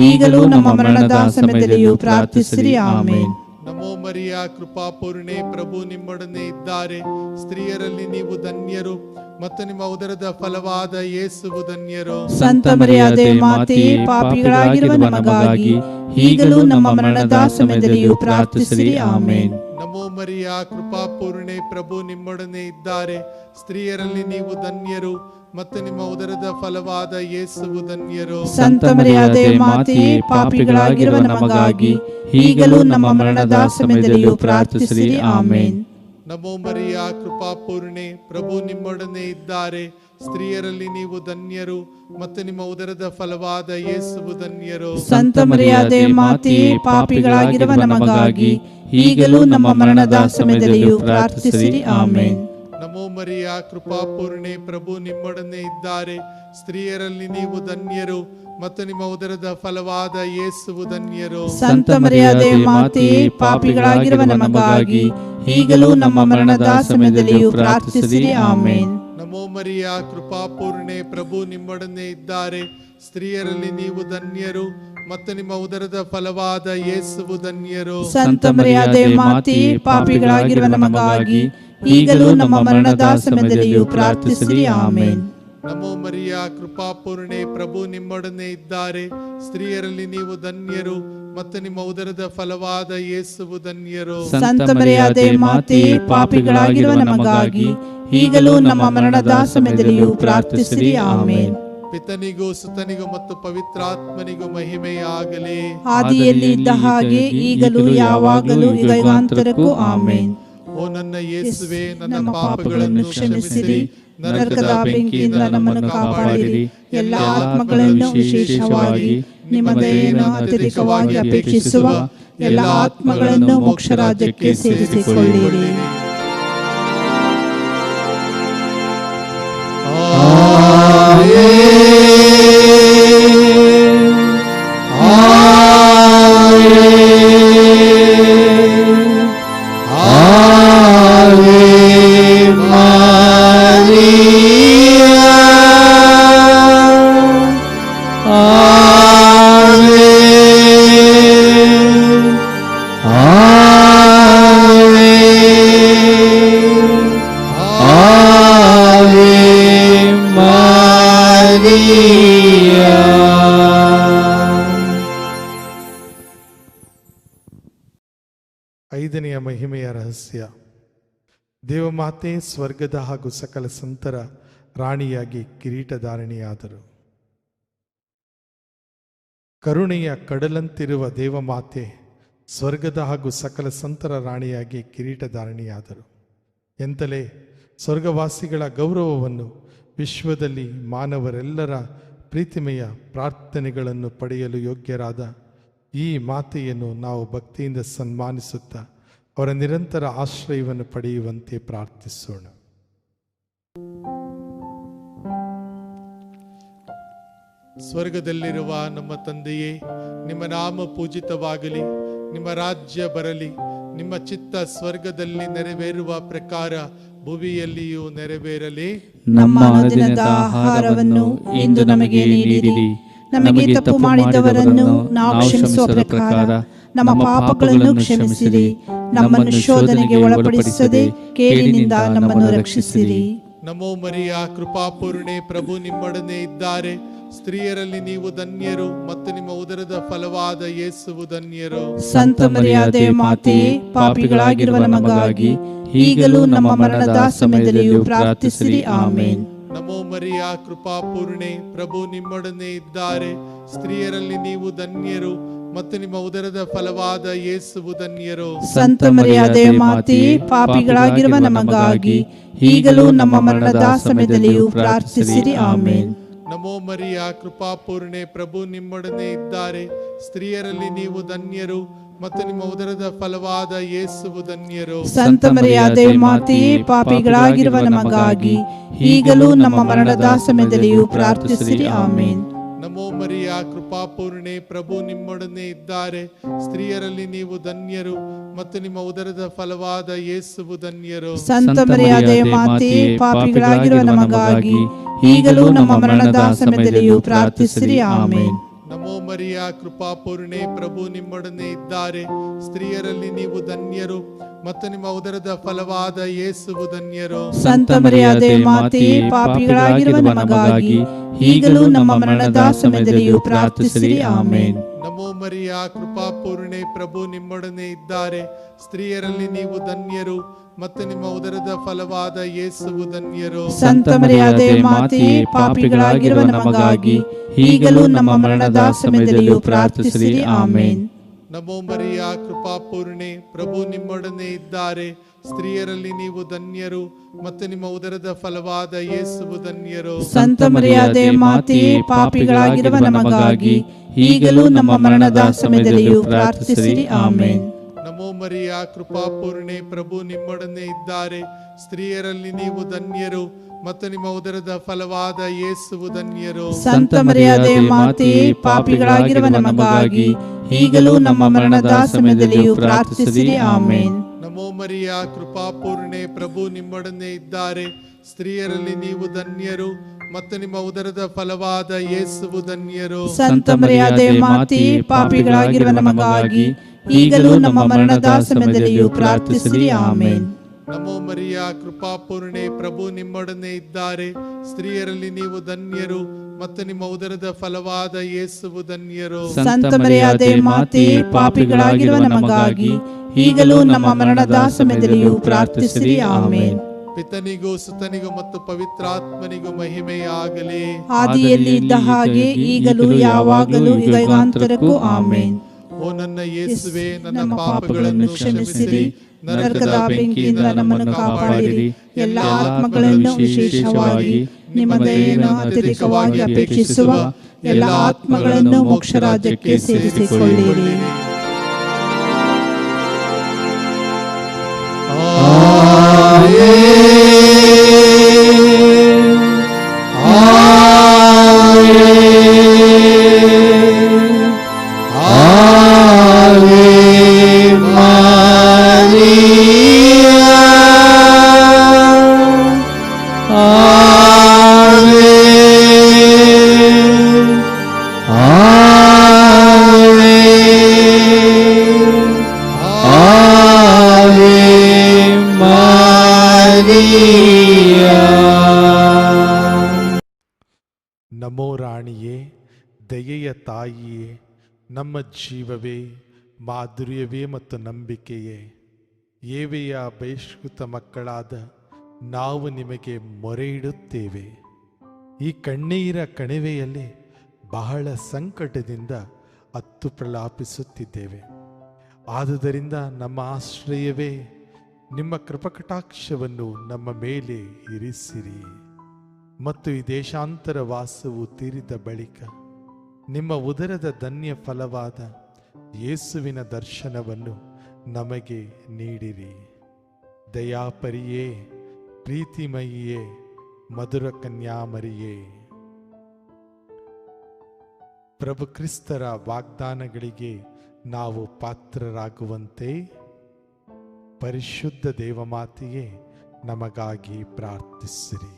[SPEAKER 5] ಈಗಲೂ ನಮ್ಮ ಮರಣದ ಸಮಯದಲ್ಲಿಯೂ ಪ್ರಾರ್ಥಿಸಿರಿ. ಆಮೇನ್.
[SPEAKER 3] ನಮೋ ಮರಿಯ ಕೃಪಾಪೂರ್ಣೆ, ಪ್ರಭು ನಿಮ್ಮೊಡನೆ ಇದ್ದಾರೆ. ಸ್ತ್ರೀಯರಲ್ಲಿ ನೀವು ಧನ್ಯರು ಮತ್ತು ನಿಮ್ಮ ಉದರದ ಫಲವಾದ ಯೇಸುವು ಧನ್ಯರು.
[SPEAKER 5] ಸಂತ ಮರಿಯಾದೆ ಮಾತೆ, ಪಾಪಿಗಳಾಗಿರುವ ನಮಗಾಗಿ ಈಗಲೂ ನಮ್ಮ ಮರಣದ ಸಮಯದಲ್ಲಿಯೂ ಪ್ರಾರ್ಥಿಸಿರಿ. ಆಮೇನ್.
[SPEAKER 3] ನಮೋ ಮರಿಯ ಕೃಪಾಪೂರ್ಣೆ, ಪ್ರಭು ನಿಮ್ಮೊಡನೆ ಇದ್ದಾರೆ. ಸ್ತ್ರೀಯರಲ್ಲಿ ನೀವು ಧನ್ಯರು ಮತ್ತು ನಿಮ್ಮ ಉದರದ ಫಲವಾದ ಯೇಸುವು ಧನ್ಯರು.
[SPEAKER 5] ಸಂತ ಮರಿಯಾದೆ ಮಾತೆ, ಪಾಪಿಗಳಾಗಿರುವ ನಮಗಾಗಿ ಈಗಲೂ ನಮ್ಮ ಮರಣದ ಸಮಯದಲ್ಲಿಯೂ ಪ್ರಾರ್ಥಿಸಿರಿ. ಆಮೇನ್.
[SPEAKER 3] ನಮೋ ಮರಿಯ ಕೃಪಾಪೂರ್ಣೆ, ಪ್ರಭು ನಿಮ್ಮೊಡನೆ ಇದ್ದಾರೆ. ಸ್ತ್ರೀಯರಲ್ಲಿ ನೀವು ಧನ್ಯರು ಮತ್ತು ನಿಮ್ಮ ಉದರದ ಫಲವಾದ ಯೇಸುವು ಧನ್ಯರು.
[SPEAKER 5] ಸಂತ ಮರಿಯಾದೆ ಮಾತೆ, ಪಾಪಿಗಳಾಗಿರುವ ನಮಗಾಗಿ ಈಗಲೂ ನಮ್ಮ ಮರಣದ ಸಮಯದಲ್ಲಿಯೂ ಪ್ರಾರ್ಥಿಸಿರಿ. ಆಮೇನ್.
[SPEAKER 3] ನಮೋ ಮರಿಯ ಕೃಪಾಪೂರ್ಣೆ, ಪ್ರಭು ನಿಮ್ಮೊಡನೆ ಇದ್ದಾರೆ. ಸ್ತ್ರೀಯರಲ್ಲಿ ನೀವು ಧನ್ಯರು ಮತ್ತು ನಿಮ್ಮ ಉದರದ ಫಲವಾದ ಯೇಸುವು ಧನ್ಯರು.
[SPEAKER 5] ಸಂತ ಮರಿಯಾದೆ ಮಾತೆ, ಪಾಪಿಗಳಾಗಿರುವ ನಮಗಾಗಿ ಈಗಲೂ ನಮ್ಮ ಮರಣದ ಸಮಯದಲ್ಲಿಯೂ ಪ್ರಾರ್ಥಿಸಿರಿ. ಆಮೇನ್.
[SPEAKER 3] ನಮೋ ಮರಿಯ ಕೃಪಾಪೂರ್ಣೆ, ಪ್ರಭು ನಿಮ್ಮೊಡನೆ ಇದ್ದಾರೆ. ಸ್ತ್ರೀಯರಲ್ಲಿ ನೀವು ಧನ್ಯರು ಮತ್ತು ನಿಮ್ಮ ಉದರದ ಫಲವಾದ ಯೇಸುವು ಧನ್ಯರು.
[SPEAKER 5] ಸಂತ ಮರಿಯಾದೆ ಮಾತೆ, ಪಾಪಿಗಳಾಗಿರುವ ನಮಗಾಗಿ ಈಗಲೂ ನಮ್ಮ ಮರಣದ ಸಮಯದಲ್ಲಿಯೂ ಪ್ರಾರ್ಥಿಸಿರಿ. ಆಮೇನ್.
[SPEAKER 3] ನಮೋ ಮರಿಯ ಕೃಪಾಪೂರ್ಣೆ, ಪ್ರಭು ನಿಮ್ಮೊಡನೆ ಇದ್ದಾರೆ. ಸ್ತ್ರೀಯರಲ್ಲಿ ನೀವು ಧನ್ಯರು ಮತ್ತು ನಿಮ್ಮ ಉದರದ ಫಲವಾದ ಯೇಸುವು ಧನ್ಯರು.
[SPEAKER 5] ಸಂತ ಮರಿಯಾದೆ ಮಾತೆ, ಪಾಪಿಗಳಾಗಿರುವ ನಮಗಾಗಿ ಈಗಲೂ ನಮ್ಮ ಮರಣದ ಸಮಯದಲ್ಲಿಯೂ ಪ್ರಾರ್ಥಿಸಿರಿ. ಆಮೇನ್.
[SPEAKER 3] ಪಿತನಿಗೂ ಸುತನಿಗೂ ಮತ್ತು ಪವಿತ್ರಾತ್ಮನಿಗೂ ಮಹಿಮೆಯಾಗಲಿ.
[SPEAKER 5] ಆದಿಯಲ್ಲಿ ಇದ್ದ ಹಾಗೆ ಈಗಲೂ ಯಾವಾಗಲೂ ಯುಗಾಂತರಕ್ಕೂ. ಆಮೇನ್.
[SPEAKER 3] ಓ ನನ್ನ ಯೇಸುವೆ, ನನ್ನ ಪಾಪಗಳನ್ನು ಕ್ಷಮಿಸಿರಿ,
[SPEAKER 5] ನರಕದ ಬೆಂಕಿಯಿಂದ ನಮ್ಮನ್ನು ಕಾಪಾಡಿರಿ. ಎಲ್ಲ ಆತ್ಮಗಳನ್ನು, ವಿಶೇಷವಾಗಿ ನಿಮ್ಮ ದಯೆಯನ್ನು ಅತ್ಯಧಿಕವಾಗಿ ಅಪೇಕ್ಷಿಸುವ ಎಲ್ಲ ಆತ್ಮಗಳನ್ನು ಮೋಕ್ಷ ರಾಜ್ಯಕ್ಕೆ ಸೇರಿಸಿಕೊಳ್ಳಿರಿ.
[SPEAKER 3] ಐದನೆಯ ಮಹಿಮೆಯ ರಹಸ್ಯ. ದೇವಮಾತೆ ಸ್ವರ್ಗದ ಹಾಗೂ ಸಕಲ ಸಂತರ ರಾಣಿಯಾಗಿ ಕಿರೀಟಧಾರಣಿಯಾದರು. ಕರುಣೆಯ ಕಡಲಂತಿರುವ ದೇವಮಾತೆ ಸ್ವರ್ಗದ ಹಾಗೂ ಸಕಲ ಸಂತರ ರಾಣಿಯಾಗಿ ಕಿರೀಟಧಾರಣಿಯಾದರು. ಎಂತಲೇ ಸ್ವರ್ಗವಾಸಿಗಳ ಗೌರವವನ್ನು, ವಿಶ್ವದಲ್ಲಿ ಮಾನವರೆಲ್ಲರ ಪ್ರೀತಿಮೆಯ ಪ್ರಾರ್ಥನೆಗಳನ್ನು ಪಡೆಯಲು ಯೋಗ್ಯರಾದ ಈ ಮಾತೆಯನ್ನು ನಾವು ಭಕ್ತಿಯಿಂದ ಸನ್ಮಾನಿಸುತ್ತಾ ಅವರ ನಿರಂತರ ಆಶ್ರಯವನ್ನು ಪಡೆಯುವಂತೆ ಪ್ರಾರ್ಥಿಸೋಣ. ಸ್ವರ್ಗದಲ್ಲಿರುವ ನಮ್ಮ ತಂದೆಯೇ, ನಿಮ್ಮ ನಾಮ ಪೂಜಿತವಾಗಲಿ, ನಿಮ್ಮ ರಾಜ್ಯ ಬರಲಿ, ನಿಮ್ಮ ಚಿತ್ತ ಸ್ವರ್ಗದಲ್ಲಿ ನೆರವೇರುವ ಪ್ರಕಾರ ಭುವಿಯಲ್ಲಿಯೂ ನೆರವೇರಲಿ.
[SPEAKER 5] ನಮ್ಮ ಅನುದಿನದ ಆಹಾರವನ್ನು ಇಂದು ನಮಗೆ ನೀಡಿರಿ. ನಮಗೆ ತಪ್ಪು ಮಾಡಿದವರನ್ನು ನಾವು ಕ್ಷಮಿಸುವ ಪ್ರಕಾರ ನಮ್ಮ ಪಾಪಗಳನ್ನು ಕ್ಷಮಿಸಿರಿ. ನಮ್ಮನ್ನು ಶೋಧನೆಗೆ ಒಳಪಡಿಸದೆ ಕೇಡಿನಿಂದ ನಮ್ಮನ್ನು ರಕ್ಷಿಸಿರಿ.
[SPEAKER 3] ನಮೋ ಮರಿಯ ಕೃಪಾಪೂರ್ಣೆ, ಪ್ರಭು ನಿಮ್ಮೊಡನೆ ಇದ್ದಾರೆ. ಸ್ತ್ರೀಯರಲ್ಲಿ ನೀವು ಧನ್ಯರು ಮತ್ತು ನಿಮ್ಮ ಉದರದ ಫಲವಾದ ಯೇಸುವು ಧನ್ಯರು.
[SPEAKER 5] ಸಂತ ಮರಿಯಾದೆ ಮಾತೆ, ಪಾಪಿಗಳಾಗಿರುವ ನಮಗಾಗಿ ಈಗಲೂ ನಮ್ಮ ಮರಣದ ಸಮಯದಲ್ಲಿಯೂ ಪ್ರಾರ್ಥಿಸಿರಿ. ಆಮೇನ್.
[SPEAKER 3] ನಮೋ ಮರಿಯ ಕೃಪಾಪೂರ್ಣೆ, ಪ್ರಭು ನಿಮ್ಮೊಡನೆ ಇದ್ದಾರೆ. ಸ್ತ್ರೀಯರಲ್ಲಿ ನೀವು ಧನ್ಯರು ಮತ್ತು ನಿಮ್ಮ ಉದರದ ಫಲವಾದ ಯೇಸುವು ಧನ್ಯರು.
[SPEAKER 5] ಸಂತ ಮರಿಯಾದೆ ಮಾತೆ, ಪಾಪಿಗಳಾಗಿರುವ ನಮಗಾಗಿ ಈಗಲೂ ನಮ್ಮ ಮರಣದ ಸಮಯದಲ್ಲಿಯೂ ಪ್ರಾರ್ಥಿಸಿರಿ. ಆಮೇನ್.
[SPEAKER 3] ನಮೋ ಮರಿಯ ಕೃಪಾಪೂರ್ಣೆ, ಪ್ರಭು ನಿಮ್ಮೊಡನೆ ಇದ್ದಾರೆ. ಸ್ತ್ರೀಯರಲ್ಲಿ ನೀವು ಧನ್ಯರು ಮತ್ತು ನಿಮ್ಮ ಉದರದ ಫಲವಾದ ಯೇಸುವು ಧನ್ಯರು.
[SPEAKER 5] ಸಂತ ಮರಿಯಾದೆ ಮಾತೆ, ಪಾಪಿಗಳಾಗಿರುವ ನಮಗಾಗಿ ಈಗಲೂ ನಮ್ಮ ಮರಣದ ಸಮಯದಲ್ಲಿಯೂ ಪ್ರಾರ್ಥಿಸಿರಿ. ಆಮೇನ್.
[SPEAKER 3] ನಮೋ ಮರಿಯ ಕೃಪಾಪೂರ್ಣೆ, ಪ್ರಭು ನಿಮ್ಮೊಡನೆ ಇದ್ದಾರೆ. ಸ್ತ್ರೀಯರಲ್ಲಿ ನೀವು ಧನ್ಯರು ಮತ್ತು ನಿಮ್ಮ ಉದರದ ಫಲವಾದ ಯೇಸುವು ಧನ್ಯರು.
[SPEAKER 5] ಸಂತ ಮರಿಯಾದೆ ಮಾತೆ, ಪಾಪಿಗಳಾಗಿರುವ ನಮಗಾಗಿ ಈಗಲೂ ನಮ್ಮ ಮರಣದ ಸಮಯದಲ್ಲಿಯೂ ಪ್ರಾರ್ಥಿಸಿರಿ. ಆಮೇನ್.
[SPEAKER 3] ನಮೋ ಮರಿಯ ಕೃಪಾಪೂರ್ಣೆ, ಪ್ರಭು ನಿಮ್ಮೊಡನೆ ಇದ್ದಾರೆ. ಸ್ತ್ರೀಯರಲ್ಲಿ ನೀವು ಧನ್ಯರು ಮತ್ತು ನಿಮ್ಮ ಉದರದ ಫಲವಾದ ಯೇಸುವು ಧನ್ಯರು.
[SPEAKER 5] ಸಂತ ಮರಿಯಾದೆ ಮಾತೆಯೇ, ಪಾಪಿಗಳಾಗಿರುವ ನಮಗಾಗಿ ಈಗಲೂ ನಮ್ಮ ಮರಣದ ಸಮಯದಲ್ಲಿಯೂ ಪ್ರಾರ್ಥಿಸಿರಿ. ಆಮೇನ್.
[SPEAKER 3] ನಮೋ ಮರಿಯ ಕೃಪಾಪೂರ್ಣೆ, ಪ್ರಭು ನಿಮ್ಮೊಡನೆ ಇದ್ದಾರೆ. ಸ್ತ್ರೀಯರಲ್ಲಿ ನೀವು ಧನ್ಯರು ಮತ್ತು ನಿಮ್ಮ ಉದರದ ಫಲವಾದ ಯೇಸುವು ಧನ್ಯರು.
[SPEAKER 5] ಸಂತ ಮರಿಯಾದೆ ಮಾತೆಯೇ, ಪಾಪಿಗಳಾಗಿರುವ ನಮಗಾಗಿ ಈಗಲೂ ನಮ್ಮ ಮರಣದ ಸಮಯದಲ್ಲಿಯೂ ಪ್ರಾರ್ಥಿಸಿರಿ. ಆಮೇನ್.
[SPEAKER 3] ನಮೋ ಮರಿಯ ಕೃಪಾಪೂರ್ಣೆ, ಪ್ರಭು ನಿಮ್ಮೊಡನೆ ಇದ್ದಾರೆ. ಸ್ತ್ರೀಯರಲ್ಲಿ ನೀವು ಧನ್ಯರು ಮತ್ತು ನಿಮ್ಮ ಉದರದ ಫಲವಾದ ಯೇಸುವು ಧನ್ಯರು.
[SPEAKER 5] ಸಂತ ಮರಿಯಾದೆ ಮಾತೆಯೇ, ಪಾಪಿಗಳಾಗಿರುವ ನಮಗಾಗಿ ಈಗಲೂ ನಮ್ಮ ಮರಣದ ಸಮಯದಲ್ಲಿಯೂ ಪ್ರಾರ್ಥಿಸಿರಿ. ಆಮೇನ್.
[SPEAKER 3] ನಮೋ ಮರಿಯ ಕೃಪಾಪೂರ್ಣೆ, ಪ್ರಭು ನಿಮ್ಮೊಡನೆ ಇದ್ದಾರೆ. ಸ್ತ್ರೀಯರಲ್ಲಿ ನೀವು ಧನ್ಯರು ಮತ್ತು ನಿಮ್ಮ ಉದರದ ಫಲವಾದ ಯೇಸುವು ಧನ್ಯರು.
[SPEAKER 5] ಸಂತ ಮರಿಯಾದೆ ಮಾತೆಯೇ, ಪಾಪಿಗಳಾಗಿರುವ ನಮಗಾಗಿ ಈಗಲೂ ನಮ್ಮ ಮರಣದ ಸಮಯದಲ್ಲಿಯೂ ಪ್ರಾರ್ಥಿಸಿರಿ. ಆಮೇನ್.
[SPEAKER 3] ನಮೋ ಮರಿಯ ಕೃಪಾಪೂರ್ಣೆ, ಪ್ರಭು ನಿಮ್ಮೊಡನೆ ಇದ್ದಾರೆ. ಸ್ತ್ರೀಯರಲ್ಲಿ ನೀವು ಧನ್ಯರು ಮತ್ತು ನಿಮ್ಮ ಉದರದ ಫಲವಾದ ಯೇಸುವು ಧನ್ಯರು.
[SPEAKER 5] ಸಂತ ಮರಿಯಾದೆ ಮಾತೆಯೇ, ಪಾಪಿಗಳಾಗಿರುವ ನಮಗಾಗಿ ಈಗಲೂ ನಮ್ಮ ಮರಣದ ಸಮಯದಲ್ಲಿಯೂ ಪ್ರಾರ್ಥಿಸಿರಿ. ಆಮೇನ್.
[SPEAKER 3] ನಮೋ ಮರಿಯ ಕೃಪಾಪೂರ್ಣೆ, ಪ್ರಭು ನಿಮ್ಮೊಡನೆ ಇದ್ದಾರೆ. ಸ್ತ್ರೀಯರಲ್ಲಿ ನೀವು ಧನ್ಯರು ಮತ್ತು ನಿಮ್ಮ ಉದರದ ಫಲವಾದ ಯೇಸುವು ಧನ್ಯರು.
[SPEAKER 5] ಸಂತ ಮರಿಯಾದೆ ಮಾತೆಯೇ, ಪಾಪಿಗಳಾಗಿರುವ ನಮಗಾಗಿ ಈಗಲೂ ನಮ್ಮ ಮರಣದ ಸಮಯದಲ್ಲಿಯೂ ಪ್ರಾರ್ಥಿಸಿರಿ. ಆಮೇನ್.
[SPEAKER 3] ಪಿತನಿಗೂ ಸುತನಿಗೂ ಮತ್ತು ಪವಿತ್ರಾತ್ಮನಿಗೂ ಮಹಿಮೆಯಾಗಲಿ.
[SPEAKER 5] ಆದಿಯಲ್ಲಿ ಇದ್ದ ಹಾಗೆ ಈಗಲೂ ಯಾವಾಗಲೂ ಯುಗಾಂತರಕ್ಕೂ. ಆಮೇನ್.
[SPEAKER 3] ಓ ನನ್ನ ಯೇಸುವೆ, ನನ್ನ ಪಾಪಗಳನ್ನು ಕ್ಷಮಿಸಿರಿ,
[SPEAKER 5] ನರಕದ ಬೆಂಕಿಯಿಂದ ನಮ್ಮನ್ನು ಕಾಪಾಡಿರಿ. ಎಲ್ಲ ಆತ್ಮಗಳನ್ನು, ವಿಶೇಷವಾಗಿ ನಿಮ್ಮ ದಯೆಯನ್ನು ಅತ್ಯಧಿಕವಾಗಿ ಅಪೇಕ್ಷಿಸುವ ಎಲ್ಲ ಆತ್ಮಗಳನ್ನು ಮೋಕ್ಷ ರಾಜ್ಯಕ್ಕೆ ಸೇರಿಸಿಕೊಳ್ಳಿರಿ.
[SPEAKER 3] ನಮೋ ರಾಣಿಯೇ, ದಯೆಯ ತಾಯಿಯೇ, ನಮ್ಮ ಜೀವವೇ, ಮಾಧುರ್ಯವೇ ಮತ್ತು ನಂಬಿಕೆಯೇ, ಏವೆಯ ಬಹಿಷ್ಕೃತ ಮಕ್ಕಳಾದ ನಾವು ನಿಮಗೆ ಮೊರೆ ಇಡುತ್ತೇವೆ. ಈ ಕಣ್ಣೀರ ಕಣಿವೆಯಲ್ಲಿ ಬಹಳ ಸಂಕಟದಿಂದ ಅತ್ತು ಪ್ರಲಾಪಿಸುತ್ತಿದ್ದೇವೆ. ಆದುದರಿಂದ ನಮ್ಮ ಆಶ್ರಯವೇ, ನಿಮ್ಮ ಕೃಪಕಟಾಕ್ಷವನ್ನು ನಮ್ಮ ಮೇಲೆ ಇರಿಸಿರಿ ಮತ್ತು ಈ ದೇಶಾಂತರ ವಾಸವು ತೀರಿದ ಬಳಿಕ ನಿಮ್ಮ ಉದರದ ಧನ್ಯ ಫಲವಾದ ಯೇಸುವಿನ ದರ್ಶನವನ್ನು ನಮಗೆ ನೀಡಿರಿ. ದಯಾಪರಿಯೇ, ಪ್ರೀತಿಮಯಿಯೇ, ಮಧುರ ಕನ್ಯಾಮರಿಯೇ, ಪ್ರಭು ಕ್ರಿಸ್ತರ ವಾಗ್ದಾನಗಳಿಗೆ ನಾವು ಪಾತ್ರರಾಗುವಂತೆ ಪರಿಶುದ್ಧ ದೇವಮಾತೆಯೇ ನಮಗಾಗಿ ಪ್ರಾರ್ಥಿಸಿರಿ.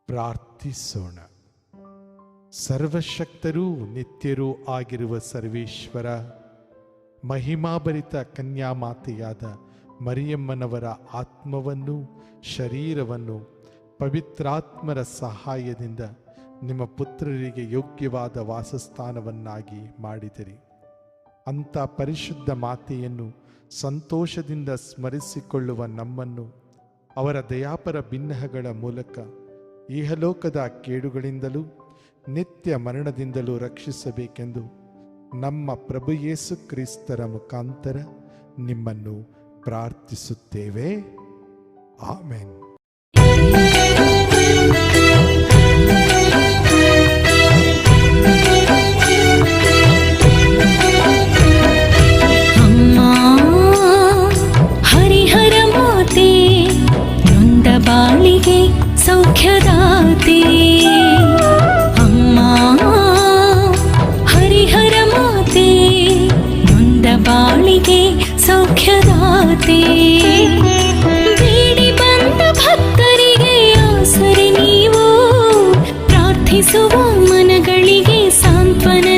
[SPEAKER 3] ಪ್ರಾರ್ಥಿಸೋಣ. ಸರ್ವಶಕ್ತರೂ ನಿತ್ಯರೂ ಆಗಿರುವ ಸರ್ವೇಶ್ವರ, ಮಹಿಮಾಭರಿತ ಕನ್ಯಾಮಾತೆಯಾದ ಮರಿಯಮ್ಮನವರ ಆತ್ಮವನ್ನು ಶರೀರವನ್ನು ಪವಿತ್ರಾತ್ಮರ ಸಹಾಯದಿಂದ ನಿಮ್ಮ ಪುತ್ರರಿಗೆ ಯೋಗ್ಯವಾದ ವಾಸಸ್ಥಾನವನ್ನಾಗಿ ಮಾಡಿದಿರಿ. ಅಂಥ ಪರಿಶುದ್ಧ ಮಾತೆಯನ್ನು ಸಂತೋಷದಿಂದ ಸ್ಮರಿಸಿಕೊಳ್ಳುವ ನಮ್ಮನ್ನು ಅವರ ದಯಾಪರ ಬಿನ್ನಹಗಳ ಮೂಲಕ ಇಹಲೋಕದ ಕೇಡುಗಳಿಂದಲೂ ನಿತ್ಯ ಮರಣದಿಂದಲೂ ರಕ್ಷಿಸಬೇಕೆಂದು ನಮ್ಮ ಪ್ರಭು ಯೇಸು ಕ್ರಿಸ್ತರ ಮುಖಾಂತರ ನಿಮ್ಮನ್ನು ಪ್ರಾರ್ಥಿಸುತ್ತೇವೆ. ಆಮೆನ್.
[SPEAKER 6] ಹರಿಹರ ಮಾತೆ, ನೊಂದ ಬಾಳಿಗೆ ಸೌಖ್ಯದಾತೆ. ಅಮ್ಮ ಹರಿಹರ ಮಾತೆ, ನೊಂದ ಬಾಳಿಗೆ ಸೌಖ್ಯದಾತೆ. ಬೇಡಿ ಬಂದ ಭಕ್ತರಿಗೆ ಆಸರೆ ನೀವು, ಪ್ರಾರ್ಥಿಸುವ ಮನಗಳಿಗೆ ಸಾಂತ್ವನ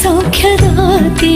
[SPEAKER 6] ಸೌಖ್ಯದಾತೆ